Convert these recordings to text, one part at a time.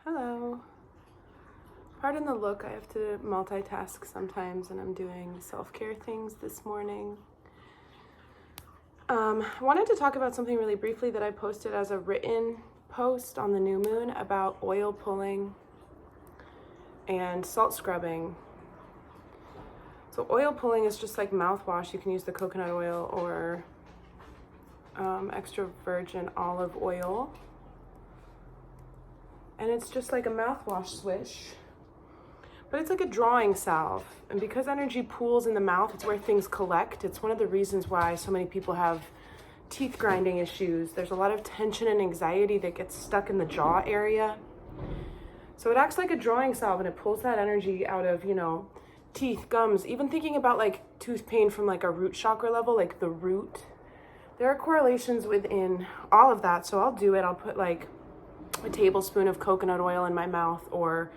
Hello. Pardon the look, I have to multitask sometimes and I'm doing self-care things this morning. I wanted to talk about something really briefly that I posted as a written post on the new moon about oil pulling and salt scrubbing. So oil pulling is just like mouthwash. You can use the coconut oil or extra virgin olive oil. And it's just like a mouthwash swish. But it's like a drawing salve. And because energy pools in the mouth, it's where things collect. It's one of the reasons why so many people have teeth grinding issues. There's a lot of tension and anxiety that gets stuck in the jaw area. So it acts like a drawing salve and it pulls that energy out of, teeth, gums, even thinking about like tooth pain from like a root chakra level, like the root. There are correlations within all of that. So I'll do it. I'll put like a tablespoon of coconut oil in my mouth or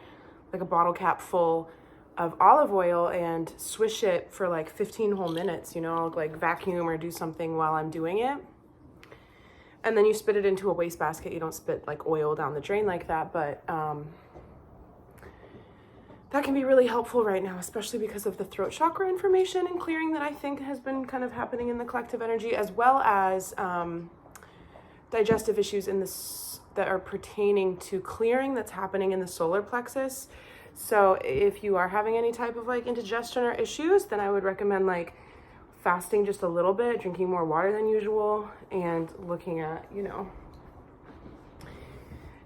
like a bottle cap full of olive oil and swish it for like 15 whole minutes. I'll like vacuum or do something while I'm doing it. And then you spit it into a wastebasket. You don't spit like oil down the drain like that, but that can be really helpful right now, especially because of the throat chakra information and clearing that I think has been kind of happening in the collective energy, as well as digestive issues that are pertaining to clearing that's happening in the solar plexus. So if you are having any type of like indigestion or issues, then I would recommend like fasting just a little bit, drinking more water than usual, and looking at,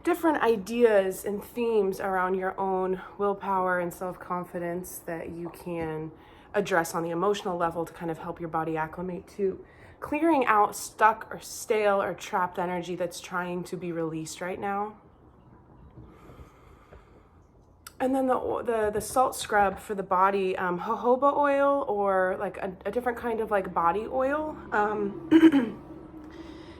different ideas and themes around your own willpower and self-confidence that you can address on the emotional level to kind of help your body acclimate to clearing out stuck or stale or trapped energy that's trying to be released right now. And then the salt scrub for the body, jojoba oil or like a different kind of like body oil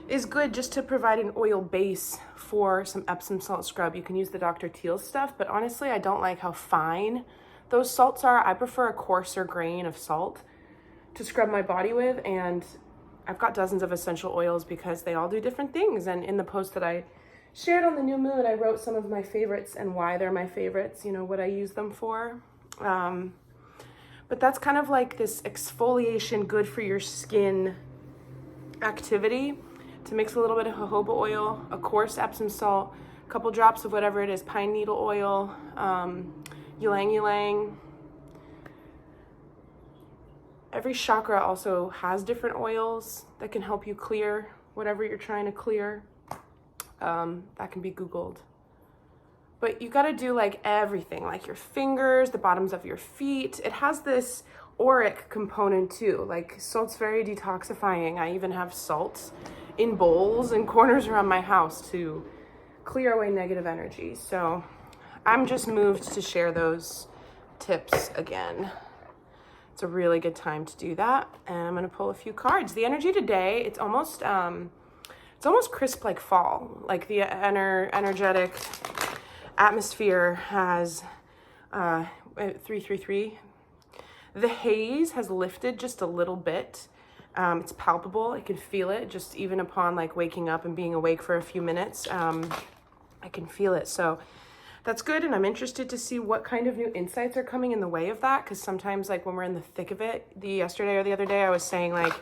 is good just to provide an oil base for some Epsom salt scrub. You can use the Dr. Teal's stuff, but honestly, I don't like how fine those salts are. I prefer a coarser grain of salt to scrub my body with, and I've got dozens of essential oils because they all do different things. And in the post that I shared on the new moon, I wrote some of my favorites and why they're my favorites, what I use them for. But that's kind of like this exfoliation, good for your skin activity to mix a little bit of jojoba oil, a coarse Epsom salt, a couple drops of whatever it is, pine needle oil, ylang ylang. Every chakra also has different oils that can help you clear whatever you're trying to clear. That can be Googled. But you got to do like everything, like your fingers, the bottoms of your feet. It has this auric component too. Like salt's very detoxifying. I even have salts in bowls and corners around my house to clear away negative energy. So I'm just moved to share those tips again. It's a really good time to do that. And I'm going to pull a few cards. The energy today, it's almost crisp like fall. Like the energetic atmosphere has 333. The haze has lifted just a little bit. It's palpable. I can feel it just even upon like waking up and being awake for a few minutes. I can feel it. So that's good. And I'm interested to see what kind of new insights are coming in the way of that. Because sometimes like when we're in the thick of it, yesterday or the other day, I was saying like,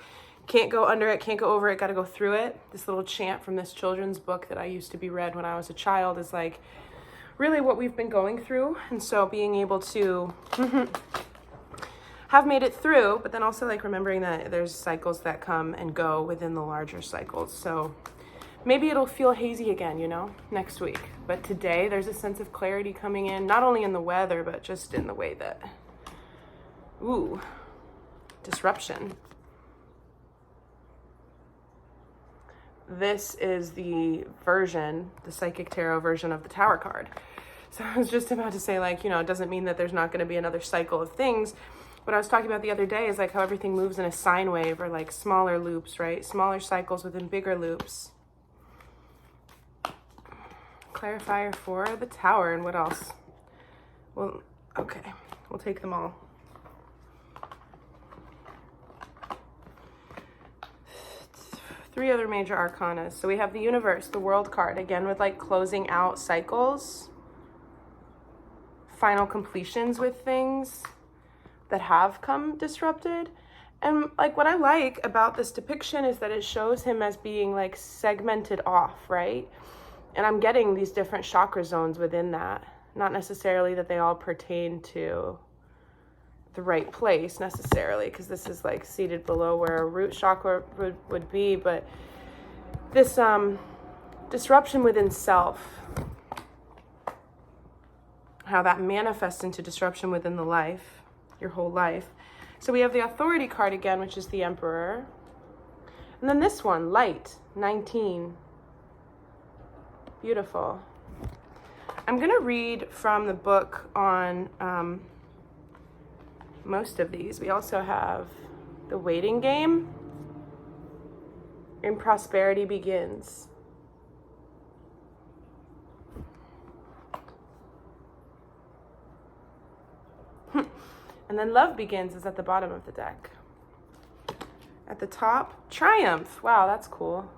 can't go under it, can't go over it, got to go through it. This little chant from this children's book that I used to be read when I was a child is like really what we've been going through. And so being able to have made it through, but then also like remembering that there's cycles that come and go within the larger cycles. So maybe it'll feel hazy again, next week. But today there's a sense of clarity coming in, not only in the weather, but just in the way that, disruption. This is the psychic tarot version of the Tower card. So I was just about to say like, it doesn't mean that there's not going to be another cycle of things. What I was talking about the other day is like how everything moves in a sine wave or like smaller loops, right? Smaller cycles within bigger loops. Clarifier for the Tower, and what else? Well, okay, we'll take them all. Three other major arcana. So we have the universe, the world card, again with like closing out cycles. final completions with things that have come disrupted. And like what I like about this depiction is that it shows him as being like segmented off, right? And I'm getting these different chakra zones within that. Not necessarily that they all pertain to the right place necessarily, because this is like seated below where a root chakra would be, but this disruption within self, how that manifests into disruption within the life, your whole life. So we have the authority card again, which is the Emperor. And then this one, light, 19. Beautiful. I'm going to read from the book on most of these. We also have the waiting game and prosperity begins. And then love begins is at the bottom of the deck. At the top, triumph. Wow, that's cool.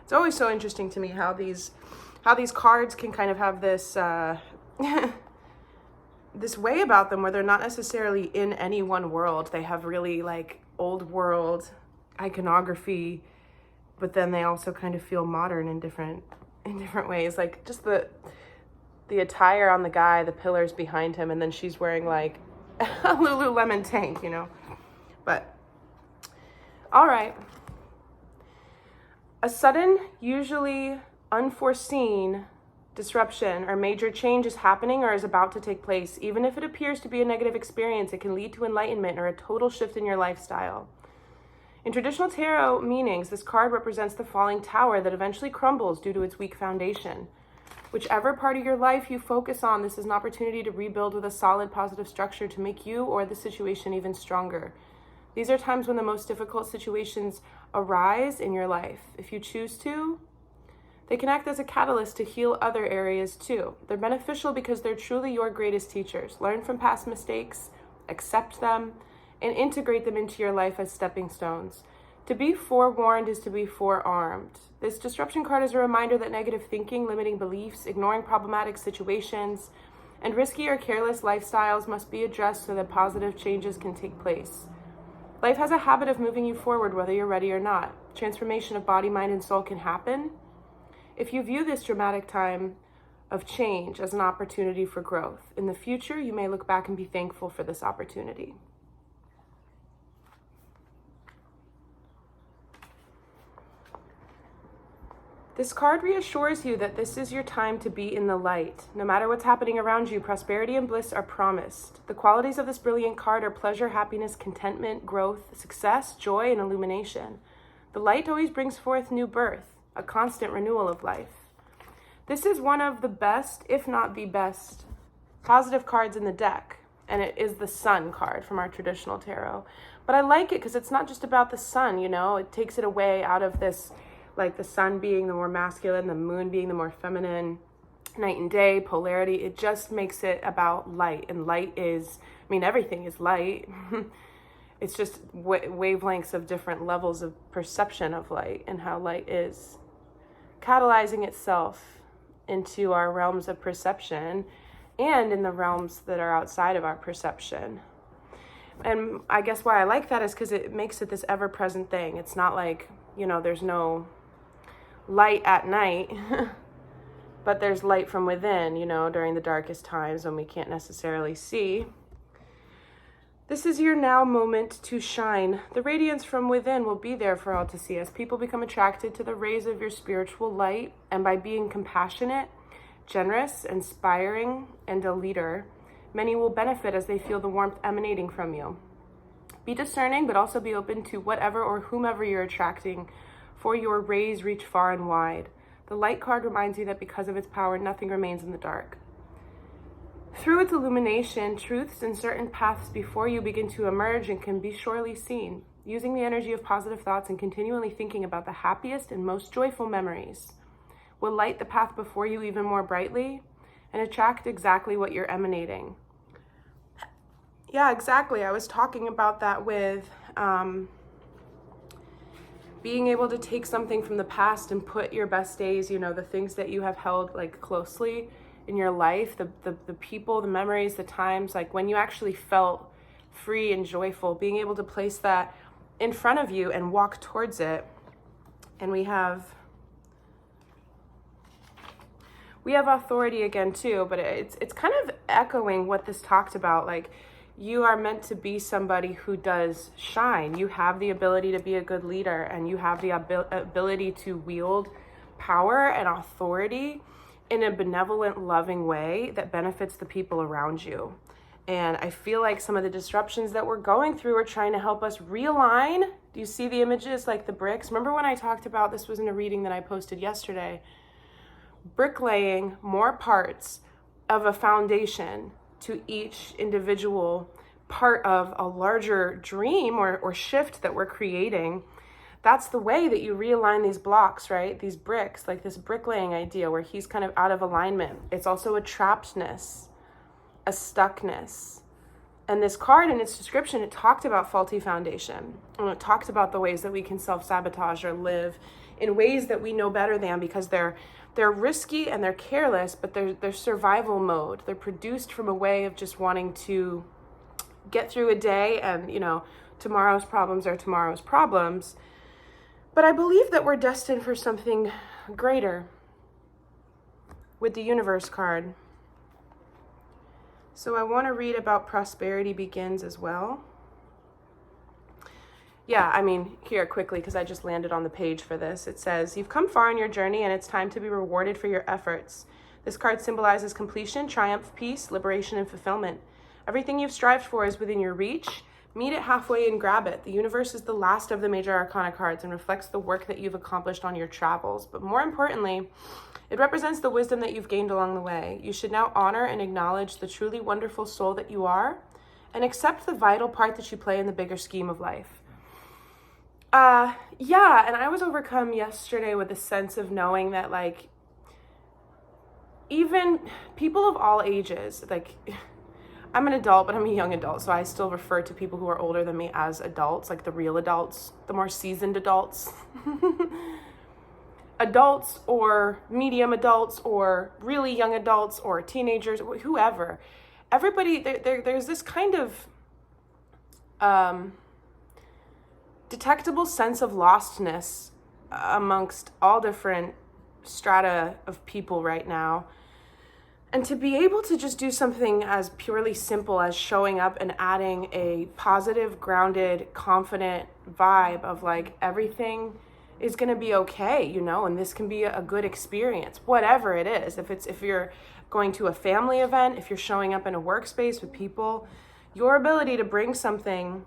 It's always so interesting to me how these cards can kind of have this this way about them where they're not necessarily in any one world. They have really like old world iconography, but then they also kind of feel modern in different ways. Like just the attire on the guy, the pillars behind him, and then she's wearing like a Lululemon tank, you know. But all right. A sudden, usually unforeseen disruption or major change is happening or is about to take place. Even if it appears to be a negative experience, it can lead to enlightenment or a total shift in your lifestyle. In traditional tarot meanings, this card represents the falling tower that eventually crumbles due to its weak foundation. Whichever part of your life you focus on, this is an opportunity to rebuild with a solid, positive structure to make you or the situation even stronger. These are times when the most difficult situations arise in your life. If you choose to, they can act as a catalyst to heal other areas too. They're beneficial because they're truly your greatest teachers. Learn from past mistakes, accept them, and integrate them into your life as stepping stones. To be forewarned is to be forearmed. This disruption card is a reminder that negative thinking, limiting beliefs, ignoring problematic situations, and risky or careless lifestyles must be addressed so that positive changes can take place. Life has a habit of moving you forward whether you're ready or not. Transformation of body, mind, and soul can happen if you view this dramatic time of change as an opportunity for growth. In the future, you may look back and be thankful for this opportunity. This card reassures you that this is your time to be in the light. No matter what's happening around you, prosperity and bliss are promised. The qualities of this brilliant card are pleasure, happiness, contentment, growth, success, joy, and illumination. The light always brings forth new birth, a constant renewal of life. This is one of the best, if not the best, positive cards in the deck, and it is the Sun card from our traditional tarot. But I like it because it's not just about the sun, you know? It takes it away out of this, like the sun being the more masculine, the moon being the more feminine, night and day, polarity. It just makes it about light. And light is, I mean, everything is light. It's just wavelengths of different levels of perception of light and how light is catalyzing itself into our realms of perception and in the realms that are outside of our perception. And I guess why I like that is because it makes it this ever-present thing. It's not like, you know, there's no light at night, but there's light from within, you know, during the darkest times when we can't necessarily see. This is your now moment to shine. The radiance from within will be there for all to see as people become attracted to the rays of your spiritual light, and by being compassionate, generous, inspiring, and a leader, many will benefit as they feel the warmth emanating from you. Be discerning, but also be open to whatever or whomever you're attracting, for your rays reach far and wide. The light card reminds you that because of its power, nothing remains in the dark. Through its illumination, truths and certain paths before you begin to emerge and can be surely seen. Using the energy of positive thoughts and continually thinking about the happiest and most joyful memories will light the path before you even more brightly and attract exactly what you're emanating. Yeah, exactly. I was talking about that with being able to take something from the past and put your best days, you know, the things that you have held like closely in your life, the people, the memories, the times, like when you actually felt free and joyful, being able to place that in front of you and walk towards it. And we have authority again too, but it's kind of echoing what this talked about. Like, you are meant to be somebody who does shine. You have the ability to be a good leader, and you have the ability to wield power and authority in a benevolent, loving way that benefits the people around you. And I feel like some of the disruptions that we're going through are trying to help us realign. Do you see the images, like the bricks? Remember when I talked about, this was in a reading that I posted yesterday, bricklaying more parts of a foundation to each individual part of a larger dream or shift that we're creating. That's the way that you realign these blocks, right? These bricks, like this bricklaying idea where he's kind of out of alignment. It's also a trappedness, a stuckness. And this card, in its description, it talked about faulty foundation. And it talked about the ways that we can self-sabotage or live in ways that we know better than, because they're risky and they're careless, but they're survival mode. They're produced from a way of just wanting to get through a day, and, you know, tomorrow's problems are tomorrow's problems. But I believe that we're destined for something greater with the universe card. So I want to read about prosperity begins as well. Yeah, I mean, here quickly, because I just landed on the page for this. It says, you've come far in your journey and it's time to be rewarded for your efforts. This card symbolizes completion, triumph, peace, liberation, and fulfillment. Everything you've strived for is within your reach. Meet it halfway and grab it. The universe is the last of the major arcana cards and reflects the work that you've accomplished on your travels. But more importantly, it represents the wisdom that you've gained along the way. You should now honor and acknowledge the truly wonderful soul that you are and accept the vital part that you play in the bigger scheme of life. Yeah, and I was overcome yesterday with a sense of knowing that, like, even people of all ages, like, I'm an adult, but I'm a young adult, so I still refer to people who are older than me as adults, like the real adults, the more seasoned adults. Adults or medium adults or really young adults or teenagers, whoever. Everybody, there's this kind of detectable sense of lostness amongst all different strata of people right now. And to be able to just do something as purely simple as showing up and adding a positive, grounded, confident vibe of like everything is going to be okay, you know, and this can be a good experience, whatever it is. If you're going to a family event, if you're showing up in a workspace with people, your ability to bring something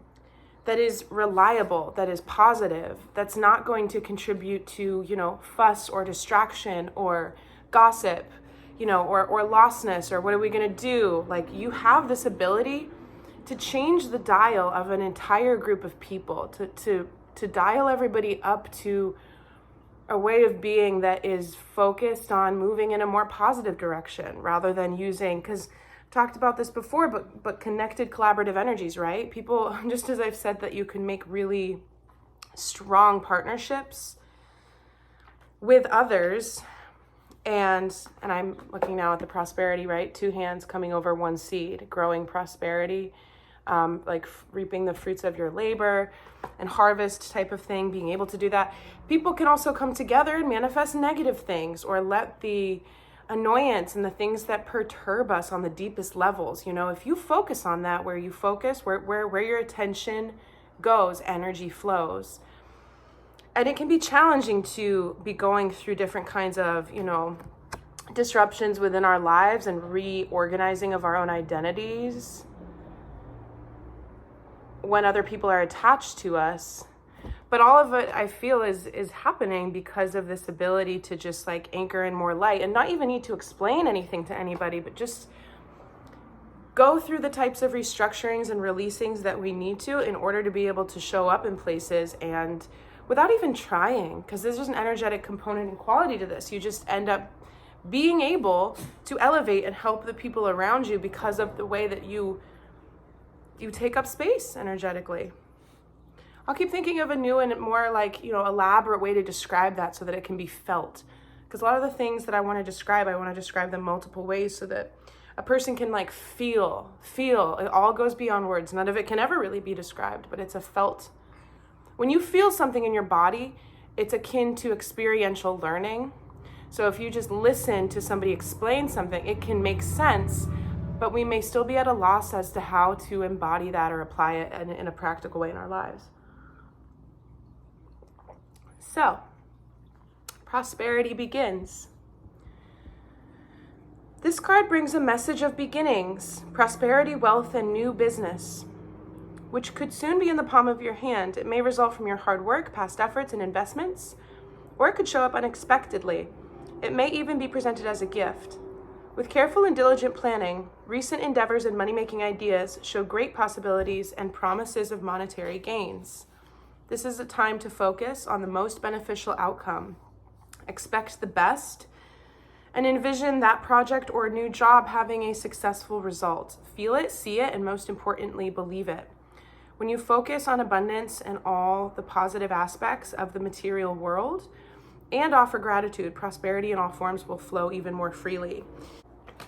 that is reliable, that is positive, that's not going to contribute to, you know, fuss or distraction or gossip, you know, or lostness, or what are we going to do? Like, you have this ability to change the dial of an entire group of people, to dial everybody up to a way of being that is focused on moving in a more positive direction rather than using, because I've talked about this before, but connected collaborative energies, right? People, just as I've said that you can make really strong partnerships with others. And I'm looking now at the prosperity, right? 2 hands coming over 1 seed, growing prosperity, like reaping the fruits of your labor and harvest type of thing, being able to do that. People can also come together and manifest negative things, or let the annoyance and the things that perturb us on the deepest levels, you know, if you focus on that, where you focus, where your attention goes, energy flows. And it can be challenging to be going through different kinds of, you know, disruptions within our lives and reorganizing of our own identities when other people are attached to us. But all of it, I feel, is happening because of this ability to just like anchor in more light and not even need to explain anything to anybody, but just go through the types of restructurings and releasings that we need to in order to be able to show up in places, and without even trying, because there's just an energetic component and quality to this. You just end up being able to elevate and help the people around you because of the way that you take up space energetically. I'll keep thinking of a new and more like, elaborate way to describe that so that it can be felt. Because a lot of the things that I want to describe them multiple ways so that a person can like feel. It all goes beyond words. None of it can ever really be described, but it's a felt. When you feel something in your body, it's akin to experiential learning. So if you just listen to somebody explain something, it can make sense, but we may still be at a loss as to how to embody that or apply it in a practical way in our lives. So, prosperity begins. This card brings a message of beginnings, prosperity, wealth, and new business, which could soon be in the palm of your hand. It may result from your hard work, past efforts, and investments, or it could show up unexpectedly. It may even be presented as a gift. With careful and diligent planning, recent endeavors and money-making ideas show great possibilities and promises of monetary gains. This is a time to focus on the most beneficial outcome. Expect the best and envision that project or new job having a successful result. Feel it, see it, and most importantly, believe it. When you focus on abundance and all the positive aspects of the material world and offer gratitude, prosperity in all forms will flow even more freely.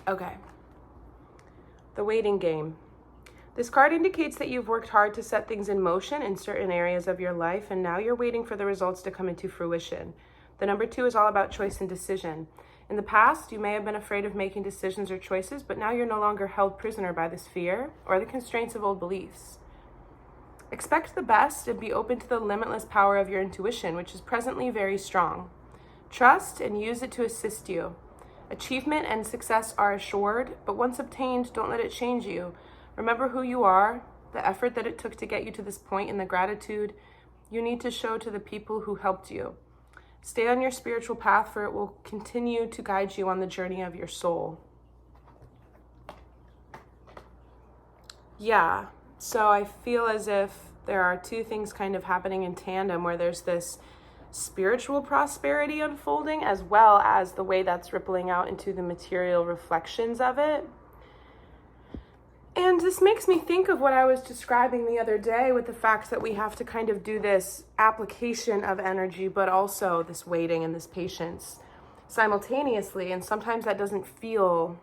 Okay. The waiting game. This card indicates that you've worked hard to set things in motion in certain areas of your life, and now you're waiting for the results to come into fruition. The number 2 is all about choice and decision. In the past, you may have been afraid of making decisions or choices, but now you're no longer held prisoner by this fear or the constraints of old beliefs. Expect the best and be open to the limitless power of your intuition, which is presently very strong. Trust and use it to assist you. Achievement and success are assured, but once obtained, don't let it change you. Remember who you are, the effort that it took to get you to this point, and the gratitude you need to show to the people who helped you. Stay on your spiritual path, for it will continue to guide you on the journey of your soul. Yeah, so I feel as if there are 2 things kind of happening in tandem, where there's this spiritual prosperity unfolding as well as the way that's rippling out into the material reflections of it. And this makes me think of what I was describing the other day with the fact that we have to kind of do this application of energy, but also this waiting and this patience simultaneously. And sometimes that doesn't feel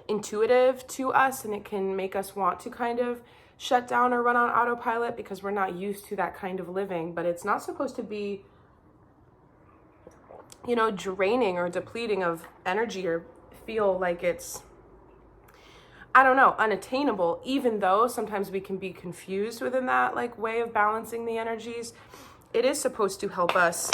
intuitive to us, and it can make us want to kind of shut down or run on autopilot because we're not used to that kind of living. But it's not supposed to be, draining or depleting of energy or feel like it's, unattainable, even though sometimes we can be confused within that way of balancing the energies. It is supposed to help us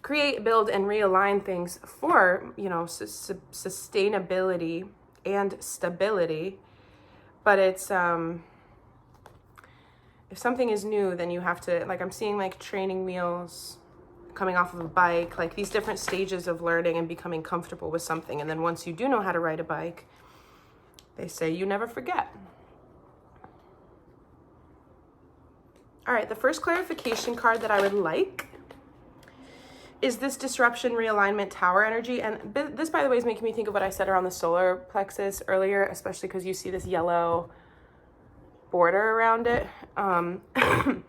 create, build, and realign things for, sustainability and stability. But it's, if something is new, then you have to, I'm seeing training wheels coming off of a bike, these different stages of learning and becoming comfortable with something. And then once you do know how to ride a bike, they say you never forget. All right, the first clarification card that I would like is this disruption, realignment, tower energy. And this, by the way, is making me think of what I said around the solar plexus earlier, especially because you see this yellow border around it. The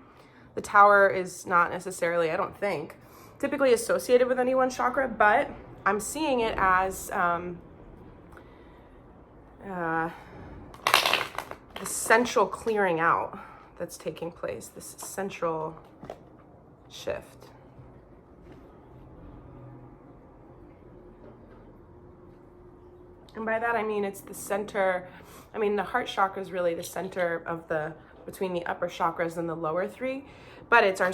tower is not necessarily, I don't think, typically associated with any one chakra, but I'm seeing it as the central clearing out that's taking place, this central shift. And by that I mean it's the center. The heart chakra is really the center of between the upper chakras and the lower 3, but it's our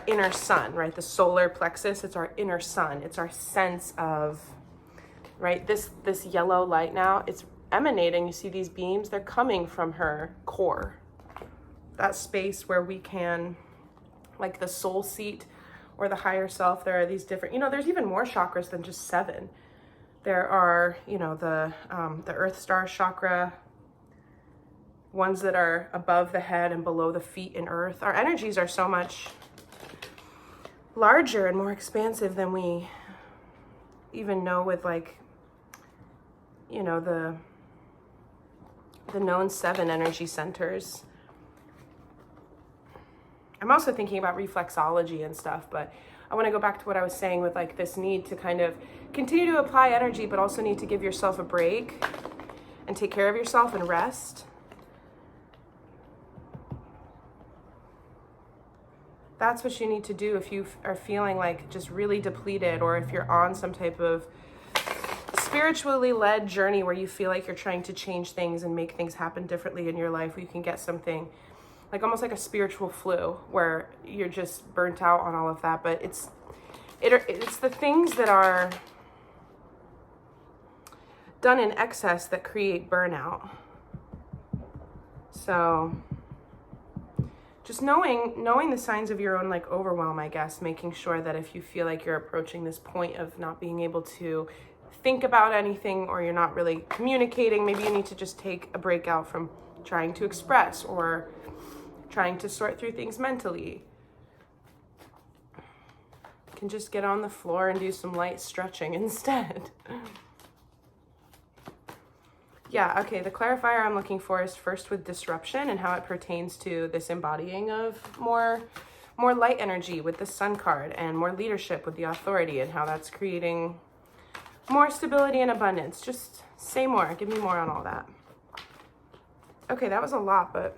inner sun, right? The solar plexus, it's our inner sun. It's our sense of, right? This yellow light now, it's emanating. You see these beams, they're coming from her core. That space where we can, the soul seat or the higher self, there are these different, there's even more chakras than just 7. There are, the Earth Star chakra, ones that are above the head and below the feet in earth. Our energies are so much larger and more expansive than we even know with the known 7 energy centers. I'm also thinking about reflexology and stuff, but I want to go back to what I was saying with like this need to kind of continue to apply energy, but also need to give yourself a break and take care of yourself and rest. That's what you need to do if you are feeling like just really depleted, or if you're on some type of spiritually led journey where you feel like you're trying to change things and make things happen differently in your life, where you can get something like almost like a spiritual flu where you're just burnt out on all of that. But it's the things that are done in excess that create burnout. So just knowing the signs of your own like overwhelm, I guess, making sure that if you feel like you're approaching this point of not being able to think about anything, or you're not really communicating, maybe you need to just take a break out from trying to express or trying to sort through things mentally. You can just get on the floor and do some light stretching instead. Yeah, okay, the clarifier I'm looking for is first with disruption and how it pertains to this embodying of more light energy with the Sun card, and more leadership with the authority, and how that's creating more stability and abundance. Just say more, give me more on all that. Okay, that was a lot, but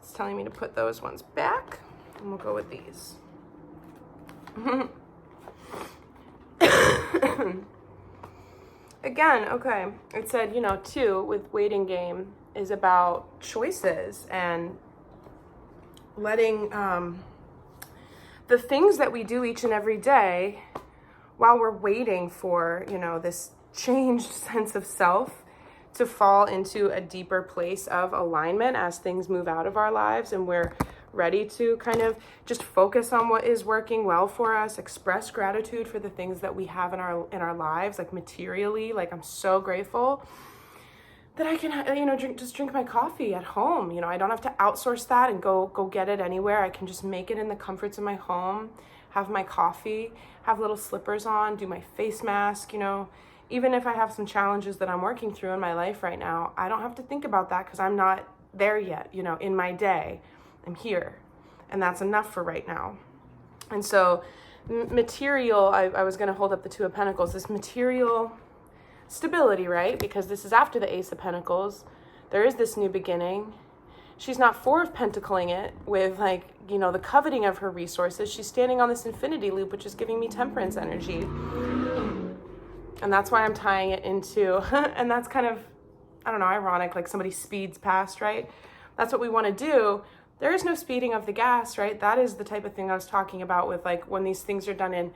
it's telling me to put those ones back, and we'll go with these. Again, okay, it said, too, with waiting game is about choices and letting the things that we do each and every day while we're waiting for, this changed sense of self to fall into a deeper place of alignment as things move out of our lives, and we're ready to kind of just focus on what is working well for us, express gratitude for the things that we have in our lives, like materially. Like, I'm so grateful that I can, drink my coffee at home. I don't have to outsource that and go get it anywhere. I can just make it in the comforts of my home, have my coffee, have little slippers on, do my face mask. Even if I have some challenges that I'm working through in my life right now, I don't have to think about that because I'm not there yet, in my day. I'm here, and that's enough for right now. And so material, I was going to hold up the Two of Pentacles, this material stability, right? Because this is after the Ace of Pentacles. There is this new beginning. She's not Four of Pentacling it with the coveting of her resources. She's standing on this infinity loop, which is giving me Temperance energy. And that's why I'm tying it into, and that's kind of, ironic, like somebody speeds past, right? That's what we want to do. There is no speeding of the gas, right? That is the type of thing I was talking about with when these things are done in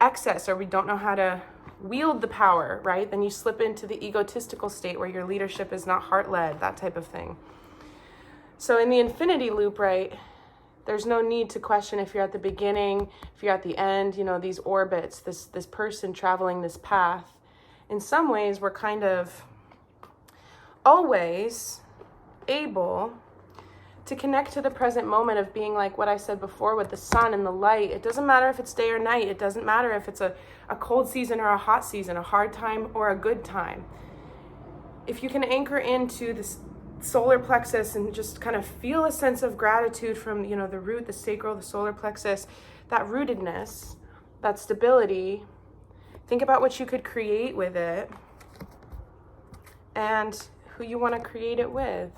excess, or we don't know how to wield the power, right? Then you slip into the egotistical state where your leadership is not heart-led, that type of thing. So in the infinity loop, right, there's no need to question if you're at the beginning, if you're at the end, these orbits, this person traveling this path. In some ways, we're kind of always able to connect to the present moment of being like what I said before with the sun and the light. It doesn't matter if it's day or night. It doesn't matter if it's a cold season or a hot season, a hard time or a good time. If you can anchor into this solar plexus and just kind of feel a sense of gratitude from, the root, the sacral, the solar plexus, that rootedness, that stability, think about what you could create with it and who you want to create it with.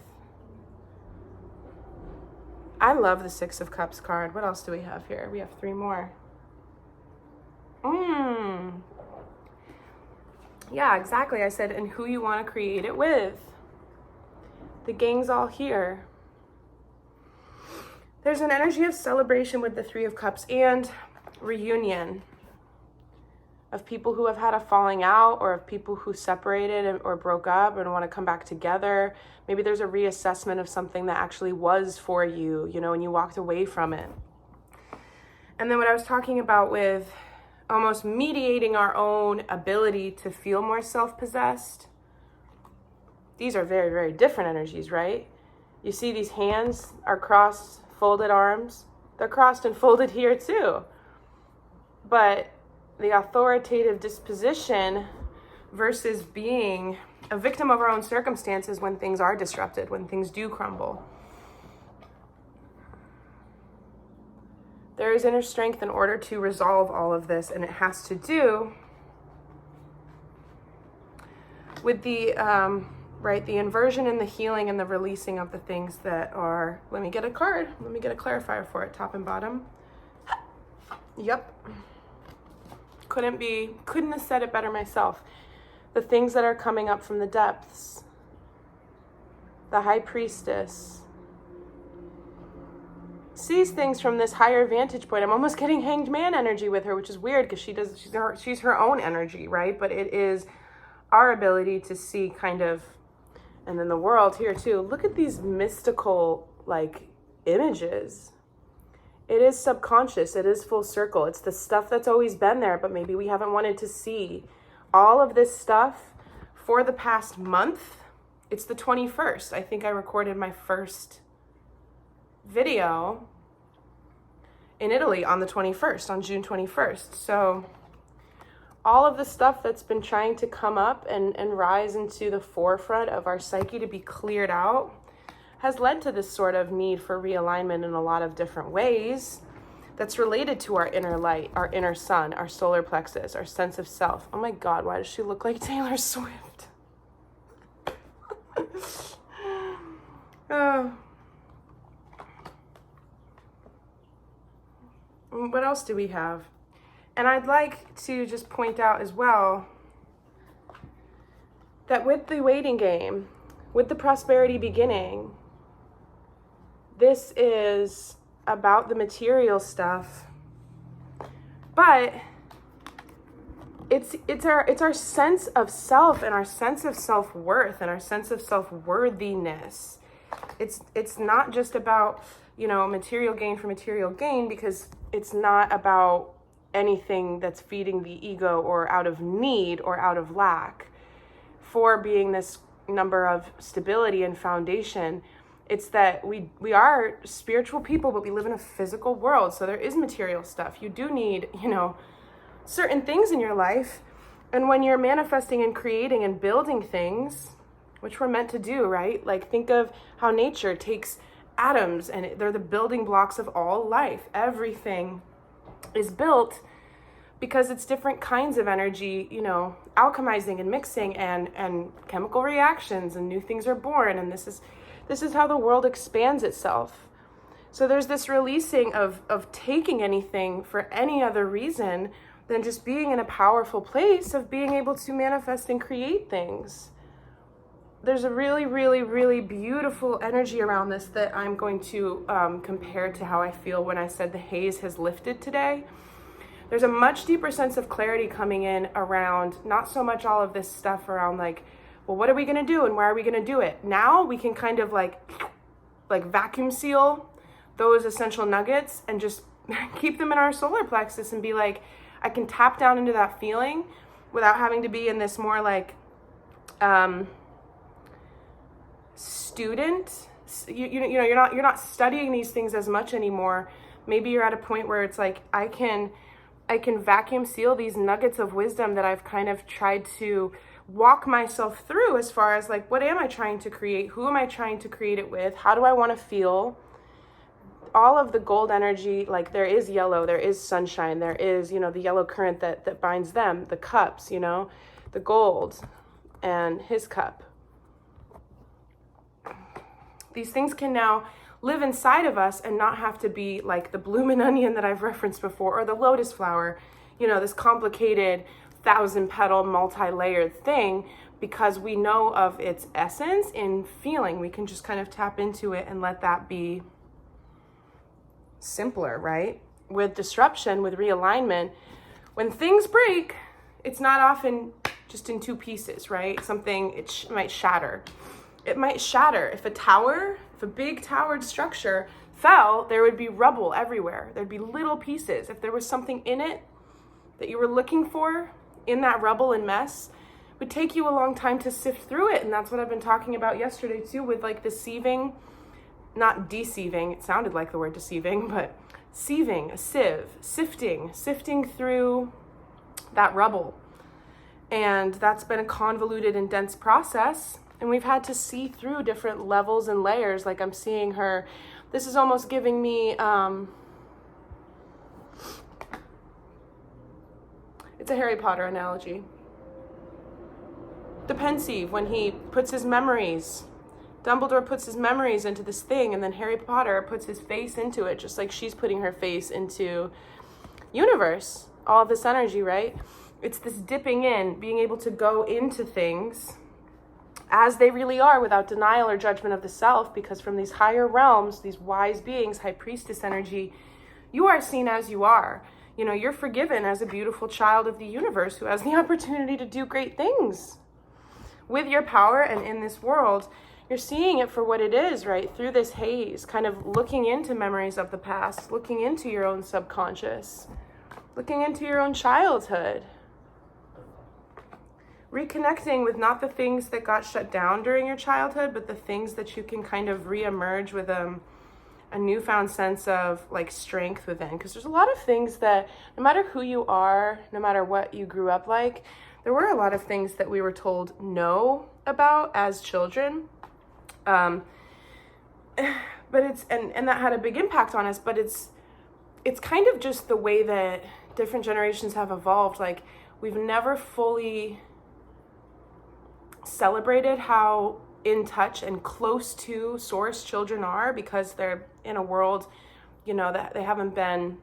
I love the Six of Cups card. What else do we have here? We have 3 more. Yeah, exactly. I said, and who you want to create it with. The gang's all here. There's an energy of celebration with the Three of Cups and reunion of people who have had a falling out, or of people who separated or broke up and want to come back together. Maybe there's a reassessment of something that actually was for you, and you walked away from it. And then what I was talking about with almost mediating our own ability to feel more self-possessed. These are very, very different energies, right? You see these hands are crossed, folded arms. They're crossed and folded here too. But the authoritative disposition versus being a victim of our own circumstances when things are disrupted, when things do crumble. There is inner strength in order to resolve all of this, and it has to do with the the inversion and the healing and the releasing of the things that are, let me get a card, let me get a clarifier for it, top and bottom. Yep. Couldn't have said it better myself. The things that are coming up from the depths. The High Priestess sees things from this higher vantage point. I'm almost getting Hanged Man energy with her, which is weird because she's her own energy, right? But it is our ability to see kind of, and then the world here too. Look at these mystical like images. It is subconscious. It is full circle. It's the stuff that's always been there, but maybe we haven't wanted to see. All of this stuff for the past month. It's the 21st. I think I recorded my first video in Italy on the 21st, on June 21st. So all of the stuff that's been trying to come up and rise into the forefront of our psyche to be cleared out has led to this sort of need for realignment in a lot of different ways that's related to our inner light, our inner sun, our solar plexus, our sense of self. Oh my God, why does she look like Taylor Swift? What else do we have? And I'd like to just point out as well that with the waiting game, with the prosperity beginning, this is about the material stuff, but it's our sense of self and our sense of self-worth and our sense of self-worthiness. It's not just about, material gain for material gain, because it's not about anything that's feeding the ego or out of need or out of lack. For being this number of stability and foundation, it's that we are spiritual people, but we live in a physical world. So there is material stuff. You do need, certain things in your life. And when you're manifesting and creating and building things, which we're meant to do, right? Like, think of how nature takes atoms and they're the building blocks of all life. Everything is built because it's different kinds of energy, alchemizing and mixing and chemical reactions, and new things are born. And this is how the world expands itself. So there's this releasing of taking anything for any other reason than just being in a powerful place of being able to manifest and create things. There's a really, really, really beautiful energy around this that I'm going to compare to how I feel when I said the haze has lifted today. There's a much deeper sense of clarity coming in around not so much all of this stuff around like, well, what are we going to do and why are we going to do it? Now we can kind of like vacuum seal those essential nuggets and just keep them in our solar plexus and be like, I can tap down into that feeling without having to be in this more like student. You're not studying these things as much anymore. Maybe you're at a point where it's like, I can vacuum seal these nuggets of wisdom that I've kind of tried to walk myself through as far as like, what am I trying to create? Who am I trying to create it with? How do I want to feel? All of the gold energy, like there is yellow, there is sunshine, there is, the yellow current that binds them, the cups, the gold and his cup. These things can now live inside of us and not have to be like the bloomin' onion that I've referenced before, or the lotus flower, this complicated 1,000-petal, multi-layered thing, because we know of its essence in feeling. We can just kind of tap into it and let that be simpler, right? With disruption, with realignment, when things break, it's not often just in two pieces, right? It might shatter. It might shatter. If a big towered structure fell, there would be rubble everywhere. There'd be little pieces. If there was something in it that you were looking for in that rubble and mess, it would take you a long time to sift through it. And that's what I've been talking about yesterday too, with like the sieving, not deceiving. It sounded like the word deceiving, but sieving, a sieve, sifting through that rubble. And that's been a convoluted and dense process. And we've had to see through different levels and layers. Like I'm seeing her, this is almost giving me It's a Harry Potter analogy. The pensieve, when he puts his memories, Dumbledore puts his memories into this thing, and then Harry Potter puts his face into it, just like she's putting her face into universe. All of this energy, right? It's this dipping in, being able to go into things as they really are without denial or judgment of the self, because from these higher realms, these wise beings, high priestess energy, you are seen as you are. You know, you're forgiven as a beautiful child of the universe who has the opportunity to do great things with your power and in this world. You're seeing it for what it is, right? Through this haze, kind of looking into memories of the past, looking into your own subconscious, looking into your own childhood. Reconnecting with not the things that got shut down during your childhood, but the things that you can kind of reemerge with a newfound sense of like strength within. Because there's a lot of things that no matter who you are, no matter what you grew up like, there were a lot of things that we were told no about as children. But it's, and that had a big impact on us, but it's kind of just the way that different generations have evolved. Like, we've never fully celebrated how in touch and close to source children are, because they're in a world, you know, that they haven't been,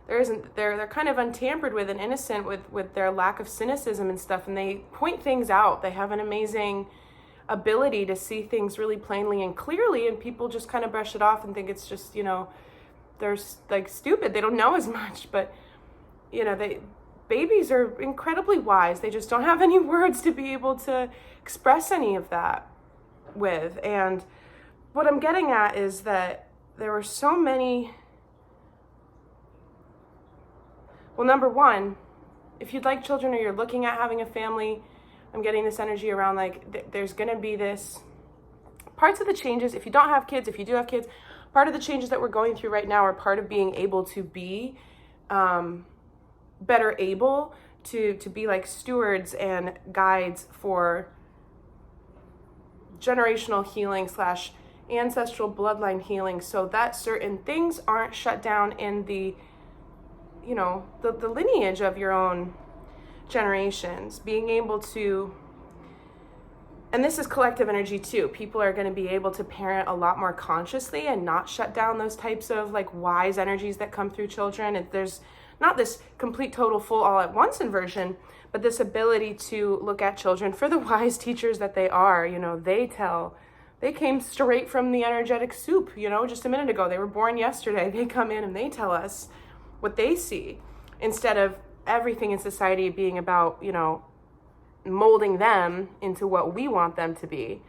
they're kind of untampered with and innocent with their lack of cynicism and stuff, and they point things out. They have an amazing ability to see things really plainly and clearly, and people just kind of brush it off and think it's just, you know, they're like stupid, they don't know as much. But you know, babies are incredibly wise. They just don't have any words to be able to express any of that with. And what I'm getting at is that there were so many. Well, number one, if you'd like children or you're looking at having a family, I'm getting this energy around like there's going to be this parts of the changes. If you don't have kids, if you do have kids, part of the changes that we're going through right now are part of being able to be better able to be like stewards and guides for generational healing / ancestral bloodline healing, so that certain things aren't shut down in the, you know, the lineage of your own generations. Being able to, and this is collective energy too, people are going to be able to parent a lot more consciously and not shut down those types of like wise energies that come through children. And there's not this complete, total, full, all at once inversion, but this ability to look at children for the wise teachers that they are. You know, they came straight from the energetic soup, you know, just a minute ago. They were born yesterday. They come in and they tell us what they see, instead of everything in society being about, you know, molding them into what we want them to be,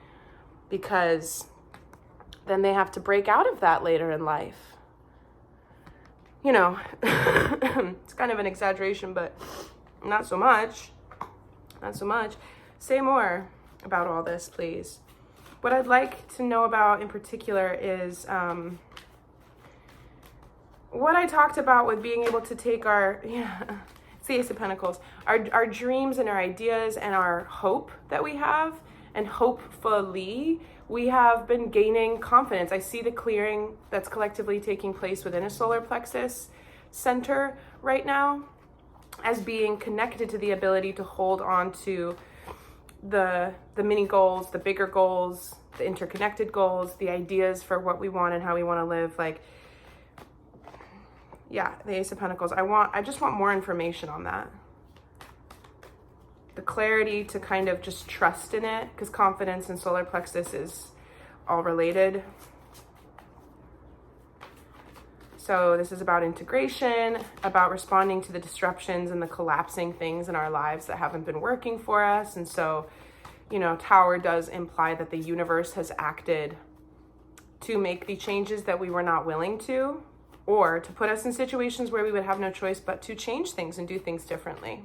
because then they have to break out of that later in life. You know, it's kind of an exaggeration, but not so much. Not so much. Say more about all this, please. What I'd like to know about in particular is what I talked about with being able to take our, it's the Ace of Pentacles, our dreams and our ideas and our hope that we have, and hopefully we have been gaining confidence. I see the clearing that's collectively taking place within a solar plexus center right now as being connected to the ability to hold on to the mini goals, the bigger goals, the interconnected goals, the ideas for what we want and how we want to live. Like, yeah, the Ace of Pentacles. I just want more information on that. The clarity to kind of just trust in it, because confidence and solar plexus is all related. So this is about integration, about responding to the disruptions and the collapsing things in our lives that haven't been working for us. And so, you know, Tower does imply that the universe has acted to make the changes that we were not willing to, or to put us in situations where we would have no choice but to change things and do things differently.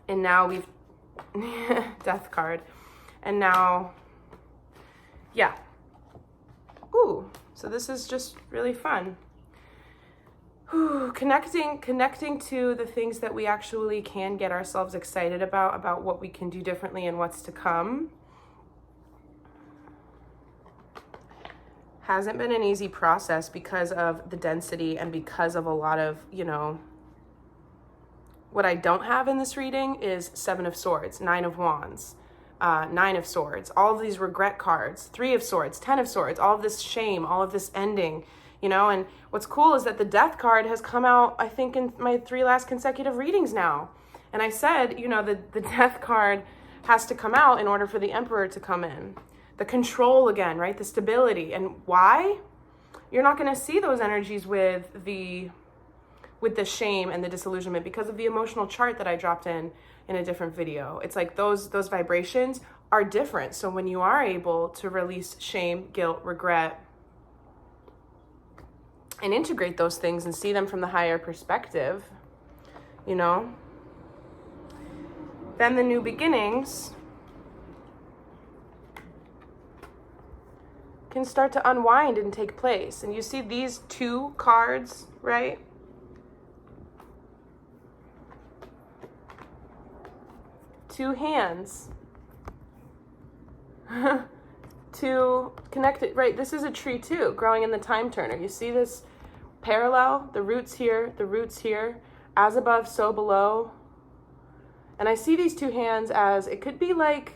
And now we've, Death card. And now, yeah. Ooh, so this is just really fun. Ooh, connecting to the things that we actually can get ourselves excited about what we can do differently and what's to come. Hasn't been an easy process because of the density and because of a lot of, you know, What I don't have in this reading is Seven of Swords, Nine of Wands, Nine of Swords, all of these regret cards, Three of Swords, Ten of Swords, all of this shame, all of this ending, you know. And what's cool is that the Death card has come out, I think, in my 3 last consecutive readings now. And I said, you know, the Death card has to come out in order for the Emperor to come in. The control again, right? The stability. And why? You're not going to see those energies with the shame and the disillusionment because of the emotional chart that I dropped in a different video. It's like those vibrations are different. So when you are able to release shame, guilt, regret, and integrate those things and see them from the higher perspective, you know, then the new beginnings can start to unwind and take place. And you see these 2 cards, right? Two hands. 2 connected, right? This is a tree too, growing in the time turner. You see this parallel? The roots here, as above, so below. And I see these 2 hands as, it could be like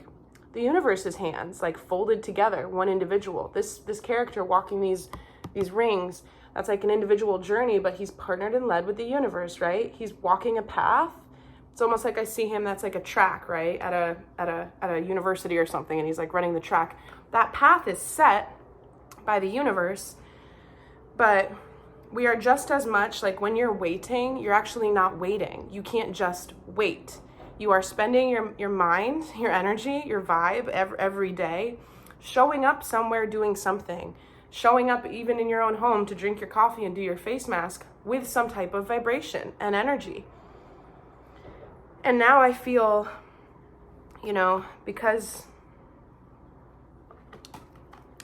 the universe's hands, like folded together, one individual. This character walking these rings, that's like an individual journey, but he's partnered and led with the universe, right? He's walking a path. It's almost like I see him, that's like a track, right? At a university or something, and he's like running the track. That path is set by the universe, but we are just as much, like when you're waiting, you're actually not waiting. You can't just wait. You are spending your mind, your energy, your vibe every day, showing up somewhere doing something, showing up even in your own home to drink your coffee and do your face mask with some type of vibration and energy. And now I feel, you know, because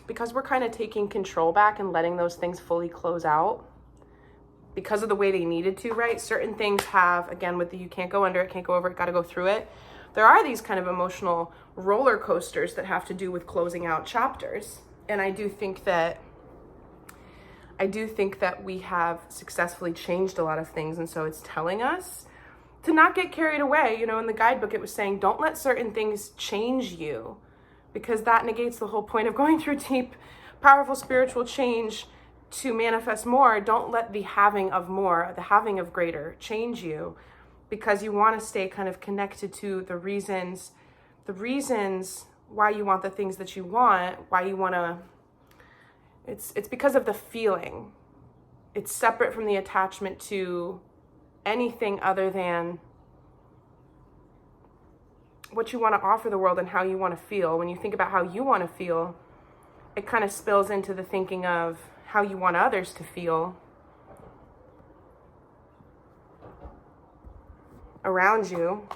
we're kind of taking control back and letting those things fully close out because of the way they needed to, right? Certain things have, again, with the you can't go under it, can't go over it, got to go through it. There are these kind of emotional roller coasters that have to do with closing out chapters. And I do think that we have successfully changed a lot of things. And so it's telling us to not get carried away. You know, in the guidebook, it was saying, don't let certain things change you, because that negates the whole point of going through deep, powerful spiritual change to manifest more. Don't let the having of more, the having of greater change you, because you want to stay kind of connected to the reasons why you want the things that you want, why you want to, it's because of the feeling. It's separate from the attachment to anything other than what you want to offer the world and how you want to feel. When you think about how you want to feel, it kind of spills into the thinking of how you want others to feel around you.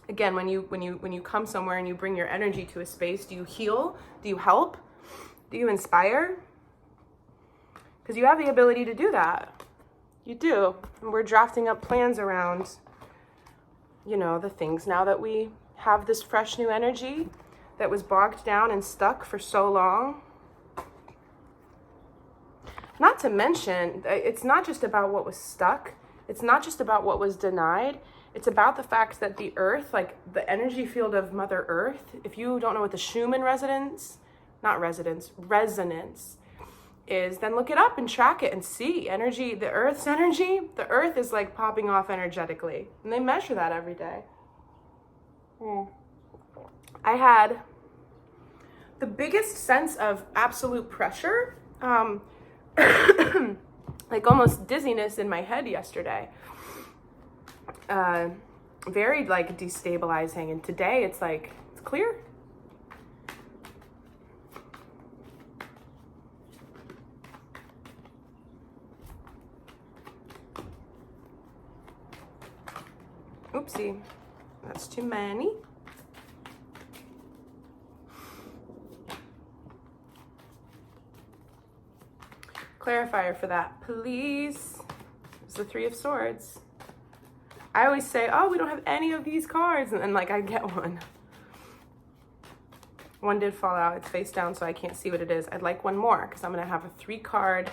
Again, when you come somewhere and you bring your energy to a space, do you heal? Do you help? Do you inspire? Because you have the ability to do that. You do. And we're drafting up plans around, you know, the things now that we have this fresh new energy that was bogged down and stuck for so long. Not to mention, it's not just about what was stuck. It's not just about what was denied. It's about the fact that the earth, like the energy field of Mother Earth, if you don't know what the Schumann resonance is, then look it up and track it and see energy, the earth's energy. The earth is like popping off energetically, and they measure that every day. I had the biggest sense of absolute pressure, like almost dizziness in my head yesterday. Very like destabilizing, and today it's like, it's clear. Oopsie, that's too many. Clarifier for that, please. It's the Three of Swords. I always say, oh, we don't have any of these cards, and then like I get one. One did fall out, it's face down, so I can't see what it is. I'd like one more, because I'm gonna have a 3-card,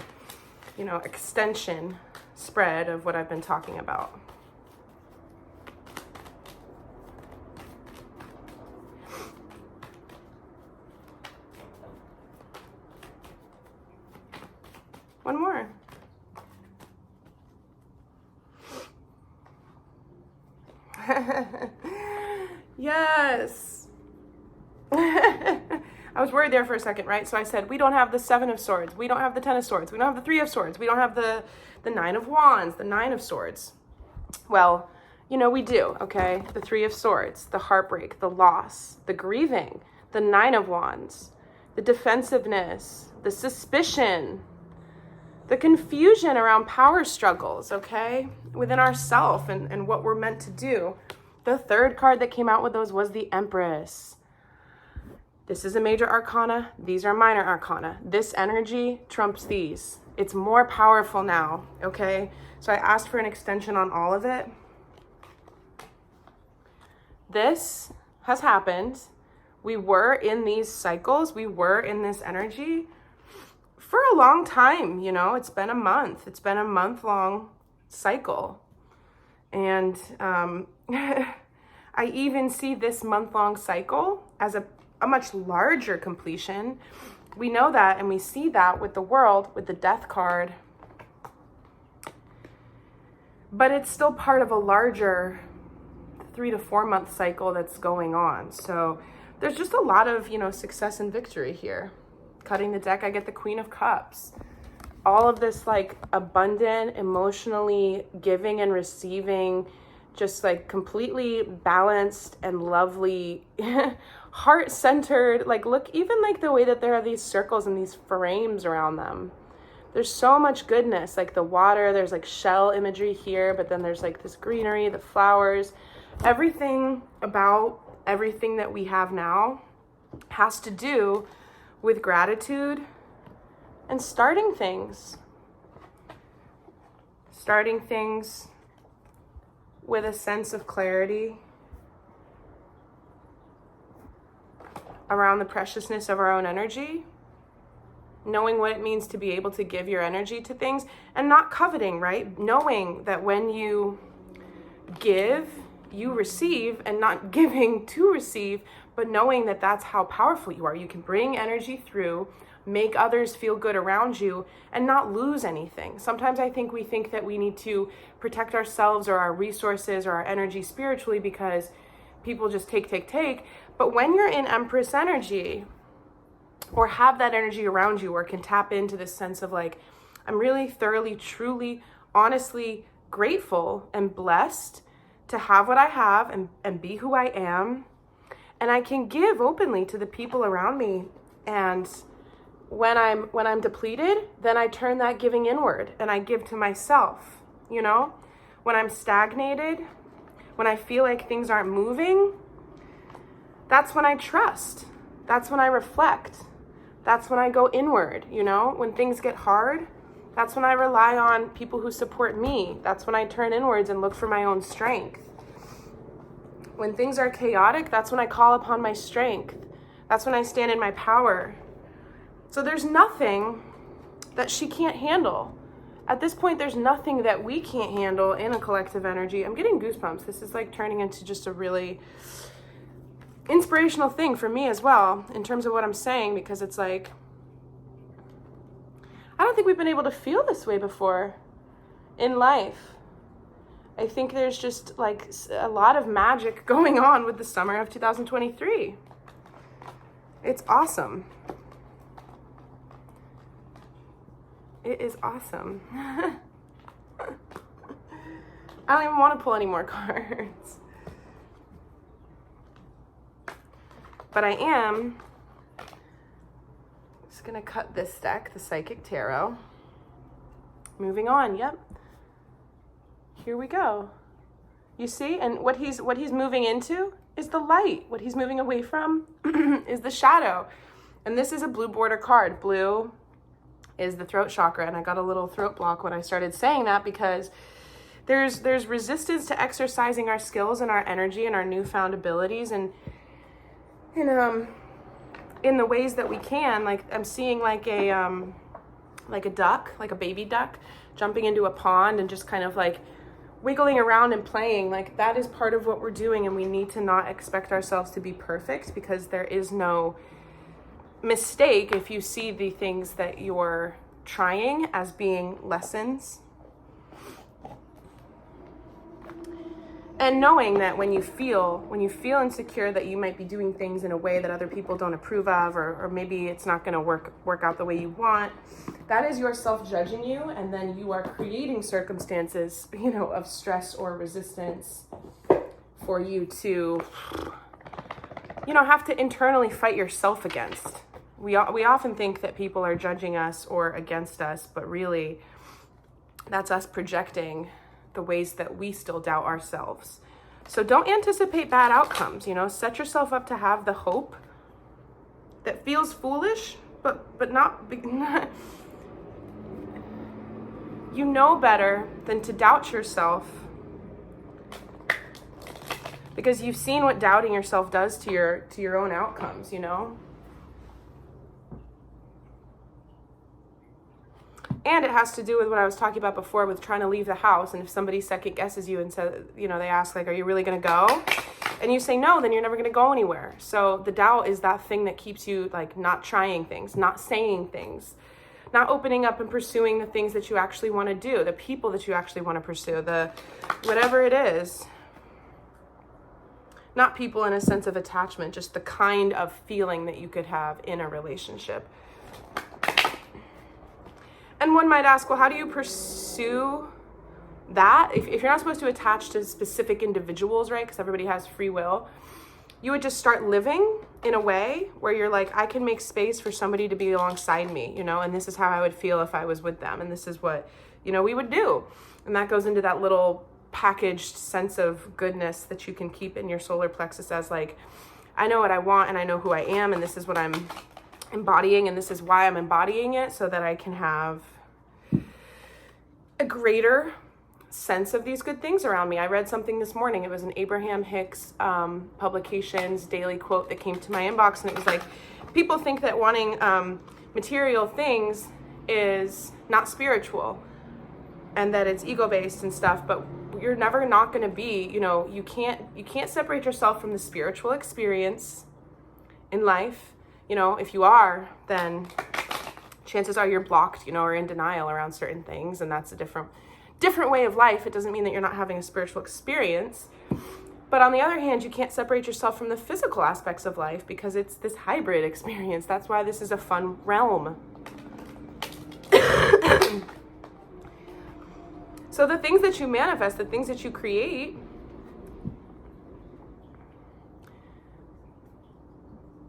you know, extension spread of what I've been talking about. One more. Yes. I was worried there for a second, right? So I said, we don't have the 7 of Swords. We don't have the 10 of Swords. We don't have the 3 of Swords. We don't have the 9 of Wands, the 9 of Swords. Well, you know, we do, okay? The 3 of Swords, the heartbreak, the loss, the grieving, the 9 of Wands, the defensiveness, the suspicion, the confusion around power struggles, okay? Within ourself and what we're meant to do. The third card that came out with those was the Empress. This is a major arcana. These are minor arcana. This energy trumps these. It's more powerful now, okay? So I asked for an extension on all of it. This has happened. We were in these cycles. We were in this energy for a long time, you know. It's been a month. It's been a month-long cycle. And I even see this month-long cycle as a much larger completion. We know that, and we see that with the World, with the Death card. But it's still part of a larger 3 to 4 month cycle that's going on. So there's just a lot of, you know, success and victory here. Cutting the deck, I get the Queen of Cups. All of this like abundant, emotionally giving and receiving, just like completely balanced and lovely, heart-centered. Like, look, even like the way that there are these circles and these frames around them. There's so much goodness, like the water, there's like shell imagery here, but then there's like this greenery, the flowers. Everything about everything that we have now has to do with gratitude and starting things. Starting things with a sense of clarity around the preciousness of our own energy, knowing what it means to be able to give your energy to things and not coveting, right? Knowing that when you give, you receive, and not giving to receive, but knowing that that's how powerful you are. You can bring energy through, make others feel good around you, and not lose anything. Sometimes I think we think that we need to protect ourselves or our resources or our energy spiritually because people just take. But when you're in Empress energy, or have that energy around you, or can tap into this sense of like, I'm really thoroughly, truly, honestly grateful and blessed to have what I have and be who I am. And I can give openly to the people around me. And when I'm depleted, then I turn that giving inward and I give to myself, you know? When I'm stagnated, when I feel like things aren't moving, that's when I trust. That's when I reflect. That's when I go inward, you know? When things get hard, that's when I rely on people who support me. That's when I turn inwards and look for my own strength. When things are chaotic, that's when I call upon my strength. That's when I stand in my power. So there's nothing that she can't handle. At this point, there's nothing that we can't handle in a collective energy. I'm getting goosebumps. This is like turning into just a really inspirational thing for me as well, in terms of what I'm saying, because it's like, I don't think we've been able to feel this way before in life. I think there's just like a lot of magic going on with the summer of 2023. It's awesome. It is awesome. I don't even want to pull any more cards. But I am just going to cut this deck, the Psychic Tarot. Moving on, yep. Here we go. You see? And what he's moving into is the light. What he's moving away from is the shadow. And this is a blue border card. Blue is the throat chakra. And I got a little throat block when I started saying that because there's resistance to exercising our skills and our energy and our newfound abilities and in the ways that we can. Like I'm seeing like a duck, like a baby duck jumping into a pond and just kind of like wiggling around and playing. Like that is part of what we're doing, and we need to not expect ourselves to be perfect because there is no mistake if you see the things that you're trying as being lessons. And knowing that when you feel insecure that you might be doing things in a way that other people don't approve of, or maybe it's not going to work out the way you want, that is your self-judging you, and then you are creating circumstances, of stress or resistance for you to, have to internally fight yourself against. We often think that people are judging us or against us, but really that's us projecting the ways that we still doubt ourselves. So don't anticipate bad outcomes, set yourself up to have the hope that feels foolish, but not you know better than to doubt yourself, because you've seen what doubting yourself does to your own outcomes, And it has to do with what I was talking about before with trying to leave the house. And if somebody second guesses you and says, they ask like, are you really going to go? And you say no, then you're never going to go anywhere. So the doubt is that thing that keeps you like not trying things, not saying things, not opening up and pursuing the things that you actually want to do, the people that you actually want to pursue, the whatever it is. Not people in a sense of attachment, just the kind of feeling that you could have in a relationship. And one might ask, well, how do you pursue that? If you're not supposed to attach to specific individuals, right? Because everybody has free will. You would just start living in a way where you're like, I can make space for somebody to be alongside me, and this is how I would feel if I was with them. And this is what, we would do. And that goes into that little packaged sense of goodness that you can keep in your solar plexus as like, I know what I want and I know who I am. And this is what I'm embodying. And this is why I'm embodying it, so that I can have a greater sense of these good things around me. I read something this morning. It was an Abraham Hicks Publications daily quote that came to my inbox. And it was like, people think that wanting material things is not spiritual and that it's ego-based and stuff, but you're never not going to be, you can't separate yourself from the spiritual experience in life. If you are, then chances are you're blocked, or in denial around certain things, and that's a different way of life. It doesn't mean that you're not having a spiritual experience. But on the other hand, you can't separate yourself from the physical aspects of life because it's this hybrid experience. That's why this is a fun realm. So the things that you manifest, the things that you create,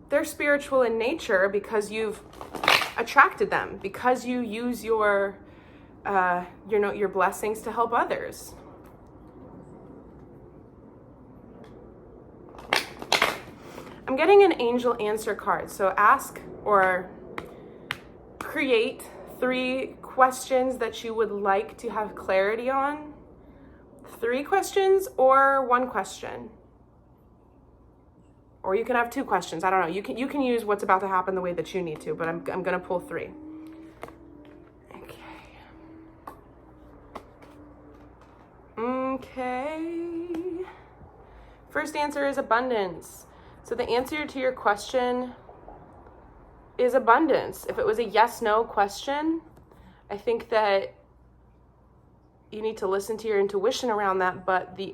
they're spiritual in nature because you've attracted them, because you use your blessings to help others. I'm getting an angel answer card. So ask or create 3 questions that you would like to have clarity on. 3 questions or 1 question. Or you can have 2 questions. I don't know. You can use what's about to happen the way that you need to, but I'm going to pull 3. Okay. First answer is abundance. So the answer to your question is abundance. If it was a yes/no question, I think that you need to listen to your intuition around that, but the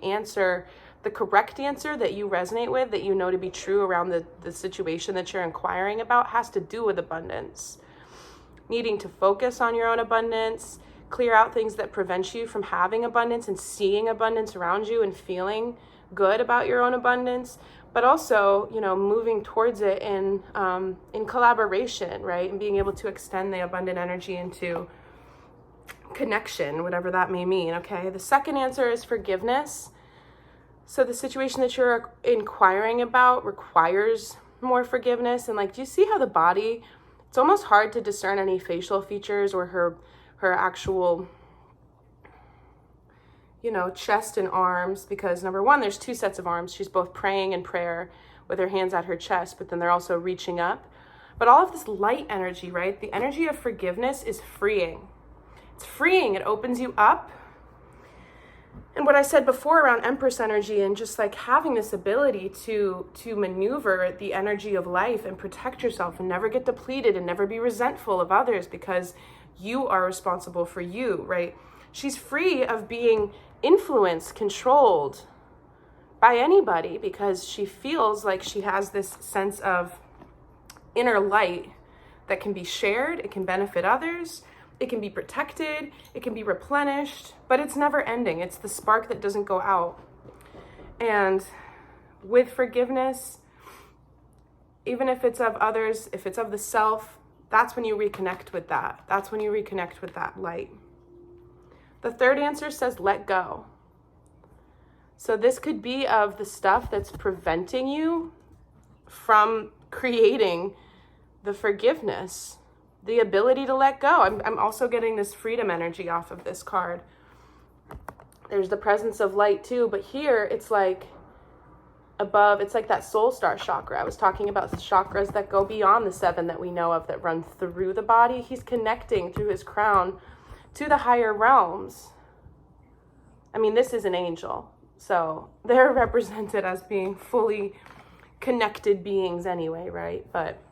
correct answer that you resonate with, that you know to be true around the situation that you're inquiring about, has to do with abundance. Needing to focus on your own abundance, clear out things that prevent you from having abundance and seeing abundance around you and feeling good about your own abundance, but also, moving towards it in collaboration, right? And being able to extend the abundant energy into connection, whatever that may mean, okay? The second answer is forgiveness. So the situation that you're inquiring about requires more forgiveness. And do you see how the body, it's almost hard to discern any facial features or her actual, chest and arms, because number one, there's 2 sets of arms. She's both praying in prayer with her hands at her chest, but then they're also reaching up. But all of this light energy, right? The energy of forgiveness is freeing. It's freeing. It opens you up. And what I said before around Empress energy and just having this ability to maneuver the energy of life and protect yourself and never get depleted and never be resentful of others, because You are responsible for you, right? She's free of being influenced, controlled by anybody, because she feels like she has this sense of inner light that can be shared, it can benefit others, it can be protected, it can be replenished, but it's never ending. It's the spark that doesn't go out. And with forgiveness, even if it's of others, if it's of the self, that's when you reconnect with that. That's when you reconnect with that light. The third answer says let go. So this could be of the stuff that's preventing you from creating the forgiveness, the ability to let go. I'm also getting this freedom energy off of this card. There's the presence of light too, but here it's like above, it's like that soul star chakra. I was talking about the chakras that go beyond the 7 that we know of that run through the body. He's connecting through his crown to the higher realms. I mean, this is an angel, so they're represented as being fully connected beings anyway, right? But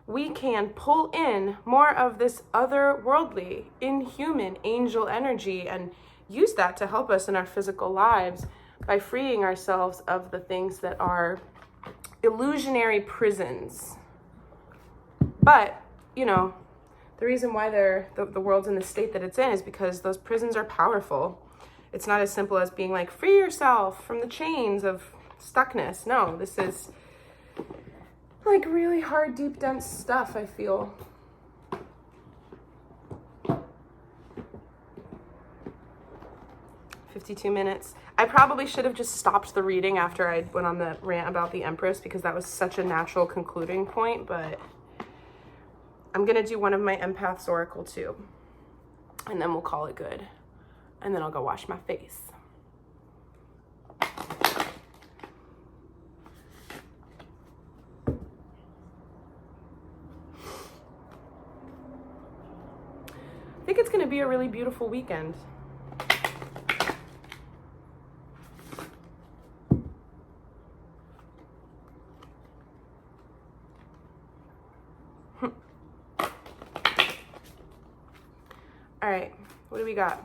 we can pull in more of this otherworldly, inhuman angel energy and use that to help us in our physical lives by freeing ourselves of the things that are illusionary prisons. But, you know, the reason why the world's in the state that it's in is because those prisons are powerful. It's not as simple as being like, free yourself from the chains of stuckness. No, this is like really hard, deep, dense stuff, I feel. "52 minutes. I probably should have just stopped the reading after I went on the rant about the Empress, because that was such a natural concluding point, but I'm going to do one of my empath's oracle too, and then we'll call it good. And then I'll go wash my face. I think it's going to be a really beautiful weekend. All right, what do we got?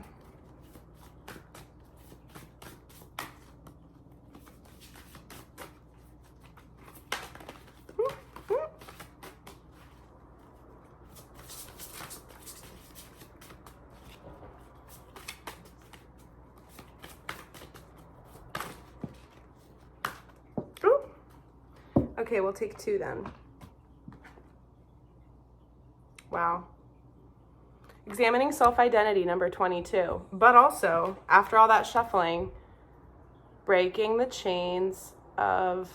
Okay, we'll take 2 then. Wow. Examining self-identity, number 22. But also, after all that shuffling, breaking the chains of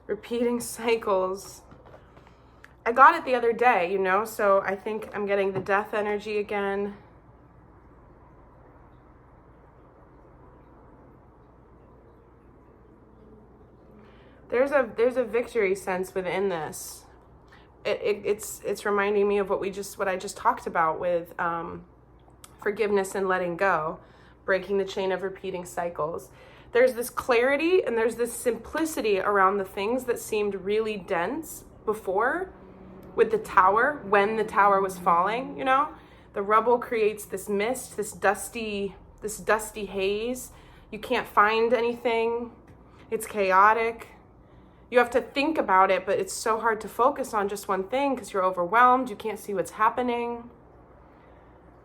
repeating cycles. I got it the other day, you know, so I think I'm getting the death energy again. There's a victory sense within this. It's reminding me of what I just talked about with forgiveness and letting go, breaking the chain of repeating cycles. There's this clarity and there's this simplicity around the things that seemed really dense before with the tower, when the tower was falling, you know? The rubble creates this mist, this dusty haze. You can't find anything. It's chaotic. You have to think about it, but it's so hard to focus on just one thing because you're overwhelmed. You can't see what's happening.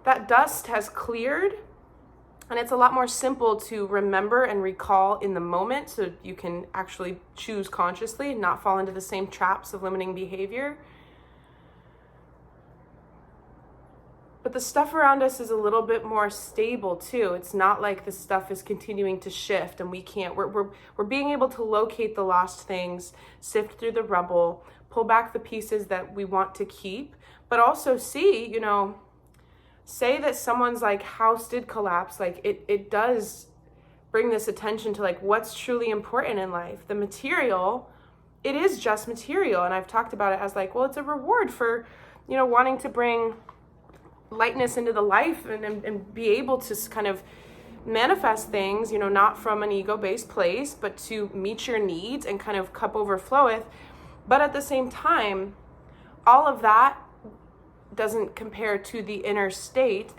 That dust has cleared, and it's a lot more simple to remember and recall in the moment, so you can actually choose consciously and not fall into the same traps of limiting behavior. But the stuff around us is a little bit more stable too. It's not like the stuff is continuing to shift and we're being able to locate the lost things, sift through the rubble, pull back the pieces that we want to keep, but also see, you know, say that someone's like house did collapse, like it does bring this attention to like what's truly important in life. The material, it is just material. And I've talked about it as like, well, it's a reward for, you know, wanting to bring lightness into the life and be able to kind of manifest things, you know, not from an ego-based place, but to meet your needs and kind of cup overfloweth. But at the same time, all of that doesn't compare to the inner state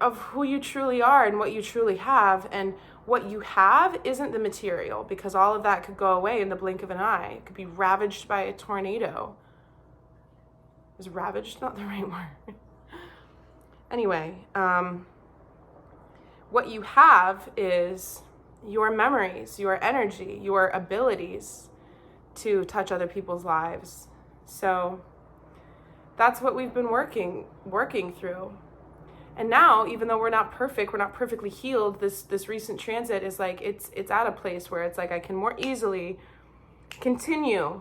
of who you truly are and what you truly have. And what you have isn't the material, because all of that could go away in the blink of an eye. It could be ravaged by a tornado. Is ravaged not the right word? Anyway, what you have is your memories, your energy, your abilities to touch other people's lives. So that's what we've been working through. And now, even though we're not perfectly healed, this recent transit is like, it's at a place where it's like I can more easily continue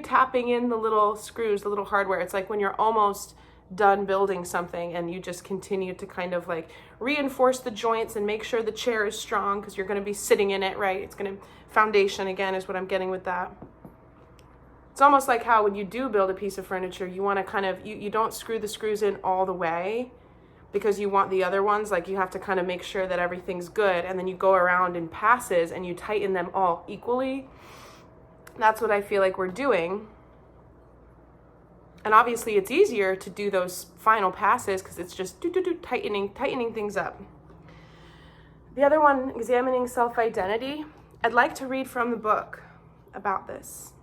tapping in the little screws, the little hardware. It's like when you're almost done building something and you just continue to kind of like reinforce the joints and make sure the chair is strong, because you're going to be sitting in it, right? It's going to, foundation again is what I'm getting with that. It's almost like how when you do build a piece of furniture, you want to kind of, you don't screw the screws in all the way, because you want the other ones, like you have to kind of make sure that everything's good, and then you go around in passes and you tighten them all equally. That's what I feel like we're doing. And obviously it's easier to do those final passes because it's just tightening things up. The other one, examining self-identity. I'd like to read from the book about this.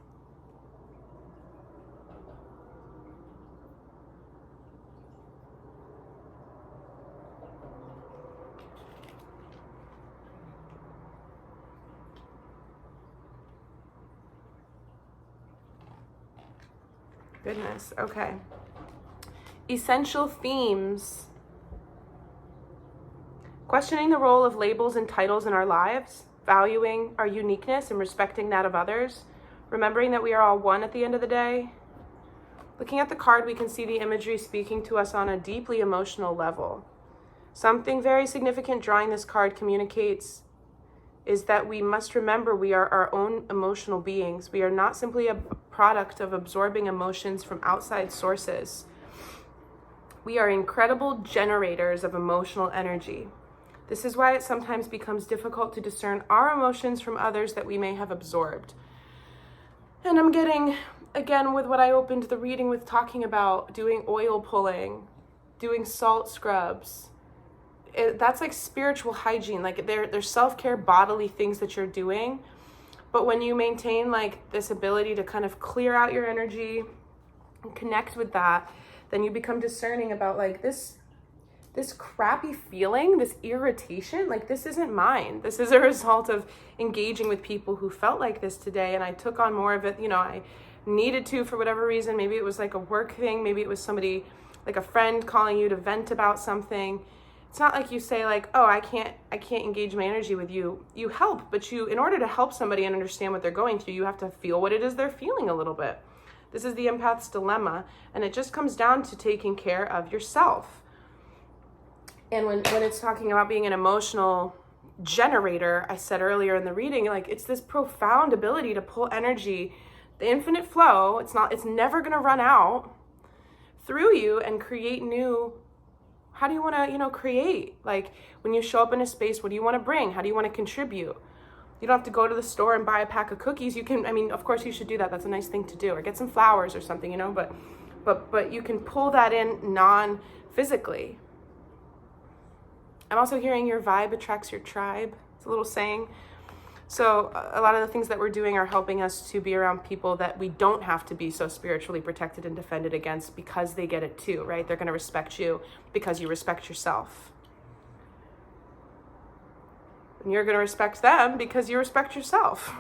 Goodness, okay. Essential themes. Questioning the role of labels and titles in our lives, valuing our uniqueness and respecting that of others, remembering that we are all one at the end of the day. Looking at the card, we can see the imagery speaking to us on a deeply emotional level. Something very significant drawing this card communicates is that we must remember we are our own emotional beings. We are not simply a product of absorbing emotions from outside sources. We are incredible generators of emotional energy. This is why it sometimes becomes difficult to discern our emotions from others that we may have absorbed. And I'm getting, again, with what I opened the reading with, talking about doing oil pulling, doing salt scrubs. That's like spiritual hygiene. Like they're self-care bodily things that you're doing. But when you maintain like this ability to kind of clear out your energy and connect with that, then you become discerning about like this crappy feeling, this irritation, like this isn't mine. This is a result of engaging with people who felt like this today. And I took on more of it, I needed to for whatever reason. Maybe it was like a work thing. Maybe it was somebody, like a friend calling you to vent about something. It's not like you say like, oh, I can't engage my energy with you. You help, but in order to help somebody and understand what they're going through, you have to feel what it is they're feeling a little bit. This is the empath's dilemma, and it just comes down to taking care of yourself. And when it's talking about being an emotional generator, I said earlier in the reading, like it's this profound ability to pull energy, the infinite flow. It's never going to run out through you and create new. How do you want to, create? Like when you show up in a space, what do you want to bring? How do you want to contribute? You don't have to go to the store and buy a pack of cookies. You can, of course you should do that. That's a nice thing to do, or get some flowers or something, but you can pull that in non-physically. I'm also hearing your vibe attracts your tribe. It's a little saying. So a lot of the things that we're doing are helping us to be around people that we don't have to be so spiritually protected and defended against, because they get it too, right? They're going to respect you because you respect yourself. And you're going to respect them because you respect yourself.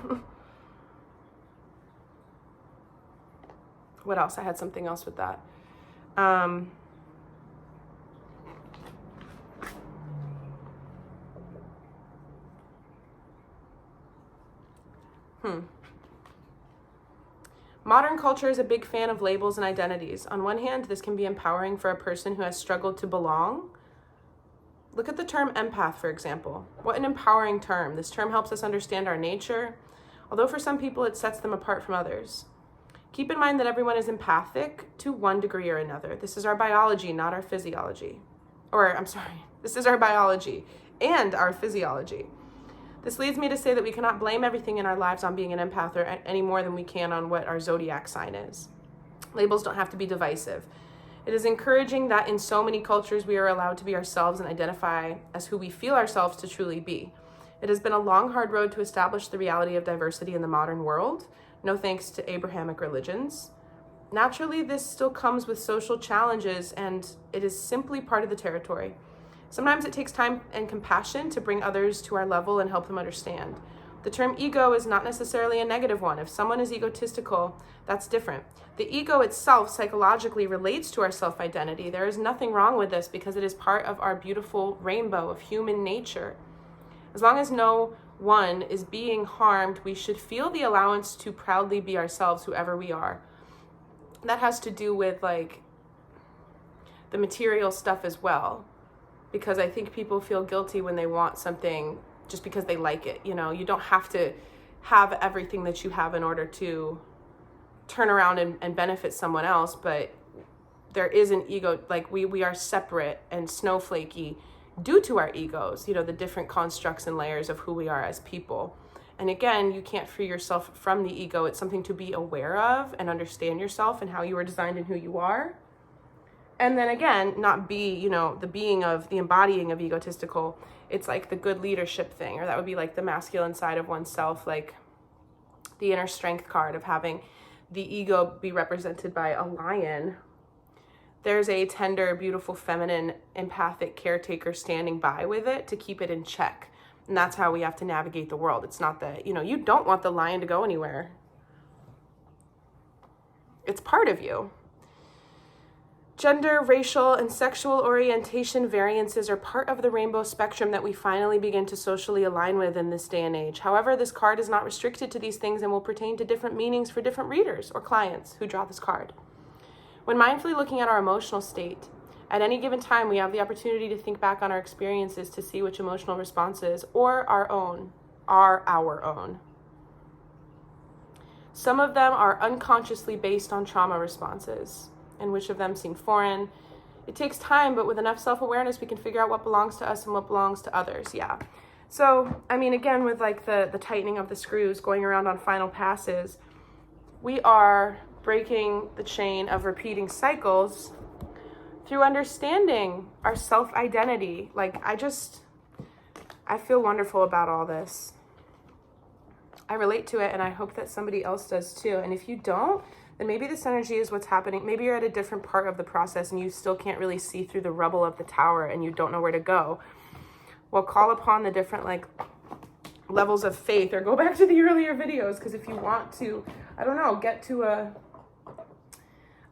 What else? I had something else with that. Modern culture is a big fan of labels and identities. On one hand, this can be empowering for a person who has struggled to belong. Look at the term empath, for example. What an empowering term. This term helps us understand our nature, although for some people it sets them apart from others. Keep in mind that everyone is empathic to one degree or another. This is our biology, not our physiology. This is our biology and our physiology. This leads me to say that we cannot blame everything in our lives on being an empath, or any more than we can on what our zodiac sign is. Labels don't have to be divisive. It is encouraging that in so many cultures we are allowed to be ourselves and identify as who we feel ourselves to truly be. It has been a long, hard road to establish the reality of diversity in the modern world, no thanks to Abrahamic religions. Naturally, this still comes with social challenges, and it is simply part of the territory. Sometimes it takes time and compassion to bring others to our level and help them understand. The term ego is not necessarily a negative one. If someone is egotistical, that's different. The ego itself psychologically relates to our self-identity. There is nothing wrong with this because it is part of our beautiful rainbow of human nature. As long as no one is being harmed, we should feel the allowance to proudly be ourselves, whoever we are. That has to do with like the material stuff as well, because I think people feel guilty when they want something just because they like it. You know, you don't have to have everything that you have in order to turn around and benefit someone else, but there is an ego, like we are separate and snowflakey due to our egos, you know, the different constructs and layers of who we are as people. And again, you can't free yourself from the ego. It's something to be aware of and understand yourself and how you were designed and who you are. And then again, not be, you know, the embodying of egotistical. It's like the good leadership thing, or that would be like the masculine side of oneself, like the inner strength card of having the ego be represented by a lion. There's a tender, beautiful, feminine, empathic caretaker standing by with it to keep it in check. And that's how we have to navigate the world. It's not that, you know, you don't want the lion to go anywhere. It's part of you. Gender, racial, and sexual orientation variances are part of the rainbow spectrum that we finally begin to socially align with in this day and age. However, this card is not restricted to these things and will pertain to different meanings for different readers or clients who draw this card. When mindfully looking at our emotional state, at any given time, we have the opportunity to think back on our experiences to see which emotional responses or our own are our own. Some of them are unconsciously based on trauma responses, and which of them seem foreign. It takes time, but with enough self-awareness, we can figure out what belongs to us and what belongs to others. Yeah. So, I mean, again, with like the tightening of the screws, going around on final passes, we are breaking the chain of repeating cycles through understanding our self-identity. Like, I feel wonderful about all this. I relate to it, and I hope that somebody else does too. And if you don't, then maybe this energy is what's happening. Maybe you're at a different part of the process and you still can't really see through the rubble of the tower and you don't know where to go. Well, call upon the different like levels of faith, or go back to the earlier videos, because if you want to, I don't know, get to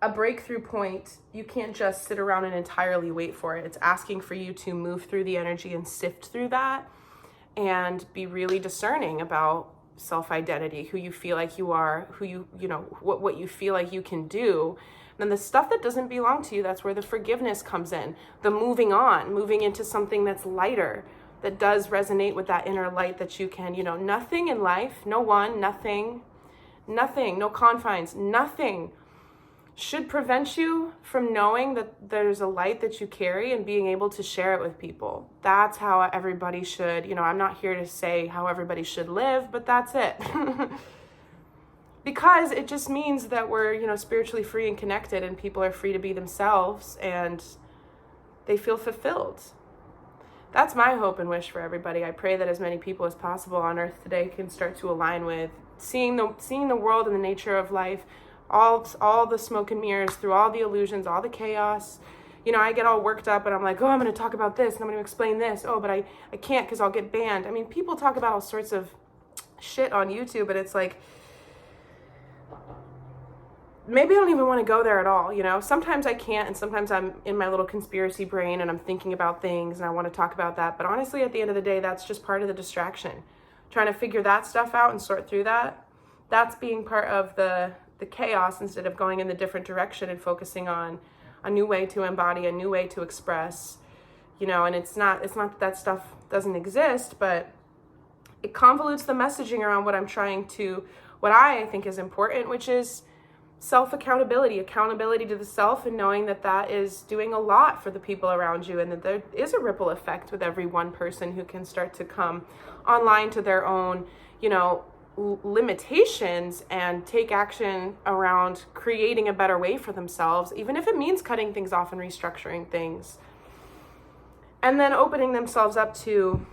a breakthrough point, you can't just sit around and entirely wait for it. It's asking for you to move through the energy and sift through that and be really discerning about self-identity, who you feel like you are, who you know, what you feel like you can do. And then the stuff that doesn't belong to you, that's where the forgiveness comes in. The moving on, moving into something that's lighter, that does resonate with that inner light that you can, you know, nothing in life, no one, nothing, no confines, nothing should prevent you from knowing that there's a light that you carry and being able to share it with people. That's how everybody should, you know, I'm not here to say how everybody should live, but that's it. Because it just means that we're, you know, spiritually free and connected, and people are free to be themselves and they feel fulfilled. That's my hope and wish for everybody. I pray that as many people as possible on earth today can start to align with seeing the world and the nature of life, all the smoke and mirrors, through all the illusions, all the chaos. You know, I get all worked up and I'm like, oh, I'm going to talk about this and I'm going to explain this. Oh, but I can't because I'll get banned. I mean, people talk about all sorts of shit on YouTube, but it's like, maybe I don't even want to go there at all, you know? Sometimes I can't, and sometimes I'm in my little conspiracy brain and I'm thinking about things and I want to talk about that. But honestly, at the end of the day, that's just part of the distraction. Trying to figure that stuff out and sort through that, that's being part of the chaos, instead of going in the different direction and focusing on a new way to embody, a new way to express, you know. And it's not that stuff doesn't exist, but it convolutes the messaging around what I think is important, which is accountability to the self, and knowing that that is doing a lot for the people around you, and that there is a ripple effect with every one person who can start to come online to their own, you know, limitations and take action around creating a better way for themselves, even if it means cutting things off and restructuring things. And then opening themselves up to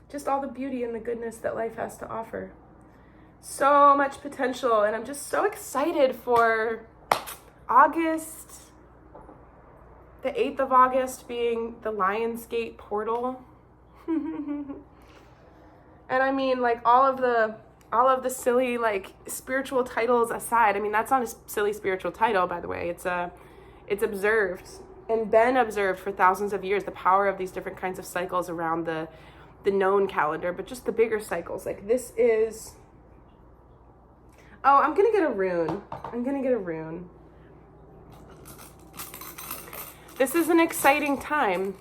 just all the beauty and the goodness that life has to offer. So much potential, and I'm just so excited for August, the 8th of August being the Lionsgate portal. And I mean, like, all of the silly, like, spiritual titles aside, I mean, that's not a silly spiritual title, by the way. It's observed and been observed for thousands of years, the power of these different kinds of cycles around the known calendar, but just the bigger cycles. Like, this is, oh, I'm gonna get a rune. This is an exciting time.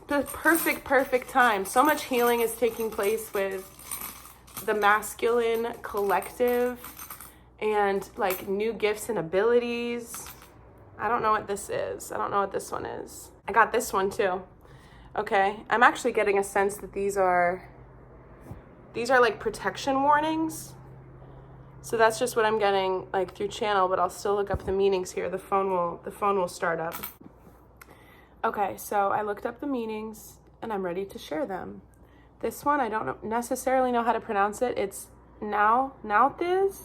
The perfect time. So much healing is taking place with the masculine collective and like new gifts and abilities. I don't know what this is. I don't know what this one is. I got this one too. Okay. I'm actually getting a sense that these are like protection warnings. So that's just what I'm getting like through channel, but I'll still look up the meanings here. The phone will start up. Okay, so I looked up the meanings and I'm ready to share them. This one, I don't necessarily know how to pronounce it. It's Nauthiz.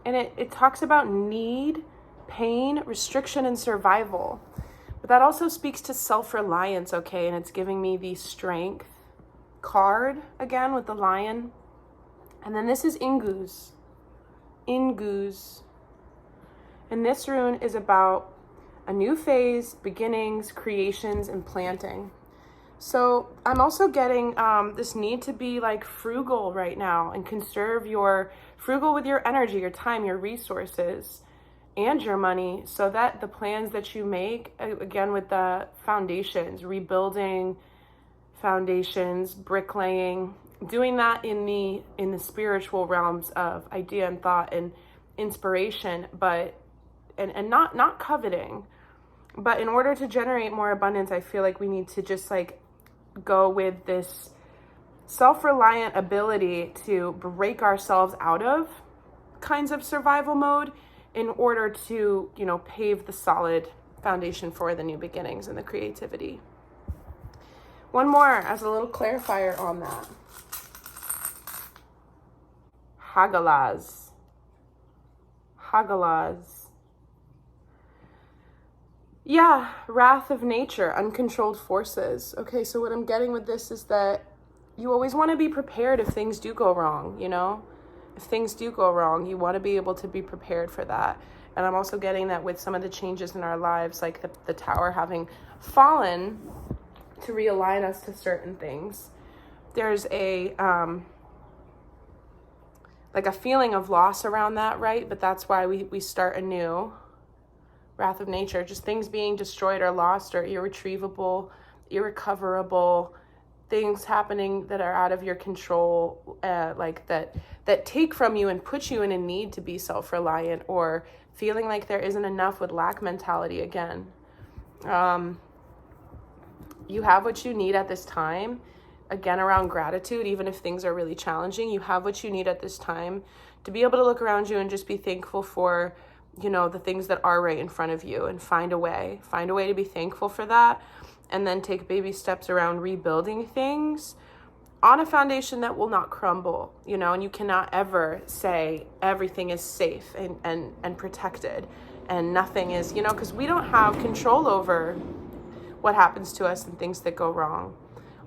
And it talks about need, pain, restriction, and survival. But that also speaks to self-reliance, okay? And it's giving me the strength card again with the lion. And then this is Inguz. And this rune is about a new phase, beginnings, creations, and planting. So I'm also getting this need to be like frugal right now and frugal with your energy, your time, your resources, and your money, so that the plans that you make, again with the foundations, rebuilding foundations, bricklaying, doing that in the spiritual realms of idea and thought and inspiration, but and not coveting. But in order to generate more abundance, I feel like we need to just like go with this self-reliant ability to break ourselves out of kinds of survival mode in order to, pave the solid foundation for the new beginnings and the creativity. One more as a little clarifier on that. Hagalaz. Yeah, wrath of nature, uncontrolled forces. Okay, so what I'm getting with this is that you always want to be prepared if things do go wrong, If things do go wrong, you want to be able to be prepared for that. And I'm also getting that with some of the changes in our lives, like the tower having fallen to realign us to certain things. There's a like a feeling of loss around that, right? But that's why we start anew. Wrath of nature, just things being destroyed or lost or irretrievable, irrecoverable, things happening that are out of your control, like that take from you and put you in a need to be self-reliant, or feeling like there isn't enough with lack mentality again. You have what you need at this time. Again, around gratitude, even if things are really challenging, you have what you need at this time to be able to look around you and just be thankful for the things that are right in front of you, and find a way to be thankful for that, and then take baby steps around rebuilding things on a foundation that will not crumble, and you cannot ever say everything is safe and protected and nothing is, because we don't have control over what happens to us and things that go wrong.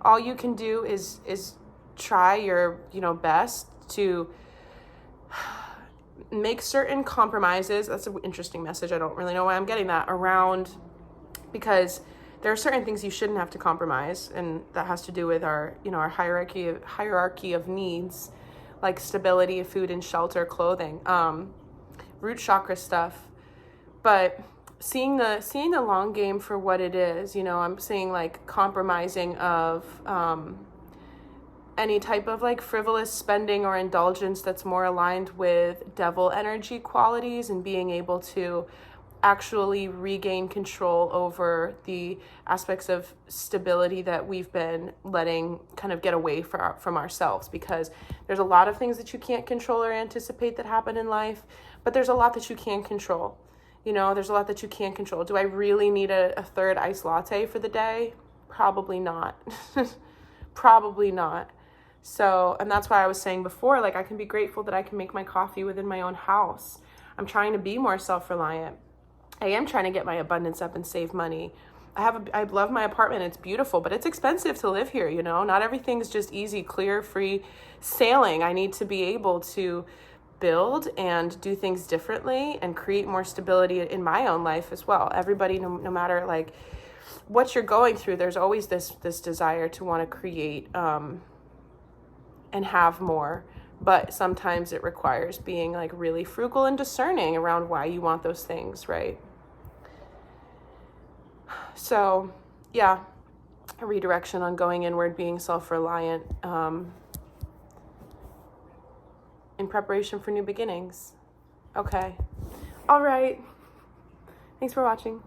All you can do is try your, best to make certain compromises. That's an interesting message. I don't really know why I'm getting that around, because there are certain things you shouldn't have to compromise, and that has to do with our, our hierarchy of needs, like stability of food and shelter, clothing, root chakra stuff. But seeing the long game for what it is, I'm seeing like compromising of any type of like frivolous spending or indulgence that's more aligned with devil energy qualities, and being able to actually regain control over the aspects of stability that we've been letting kind of get away from ourselves, because there's a lot of things that you can't control or anticipate that happen in life, but there's a lot that you can control. You know, there's a lot that you can control. Do I really need a third iced latte for the day? Probably not. Probably not. So, and that's why I was saying before, like, I can be grateful that I can make my coffee within my own house. I'm trying to be more self-reliant. I am trying to get my abundance up and save money. I love my apartment. It's beautiful, but it's expensive to live here, you know? Not everything's just easy, clear, free sailing. I need to be able to build and do things differently and create more stability in my own life as well. Everybody, no matter like what you're going through, there's always this desire to want to create and have more. But sometimes it requires being like really frugal and discerning around why you want those things, right? So, yeah, a redirection on going inward, being self-reliant, in preparation for new beginnings. Okay. All right. Thanks for watching.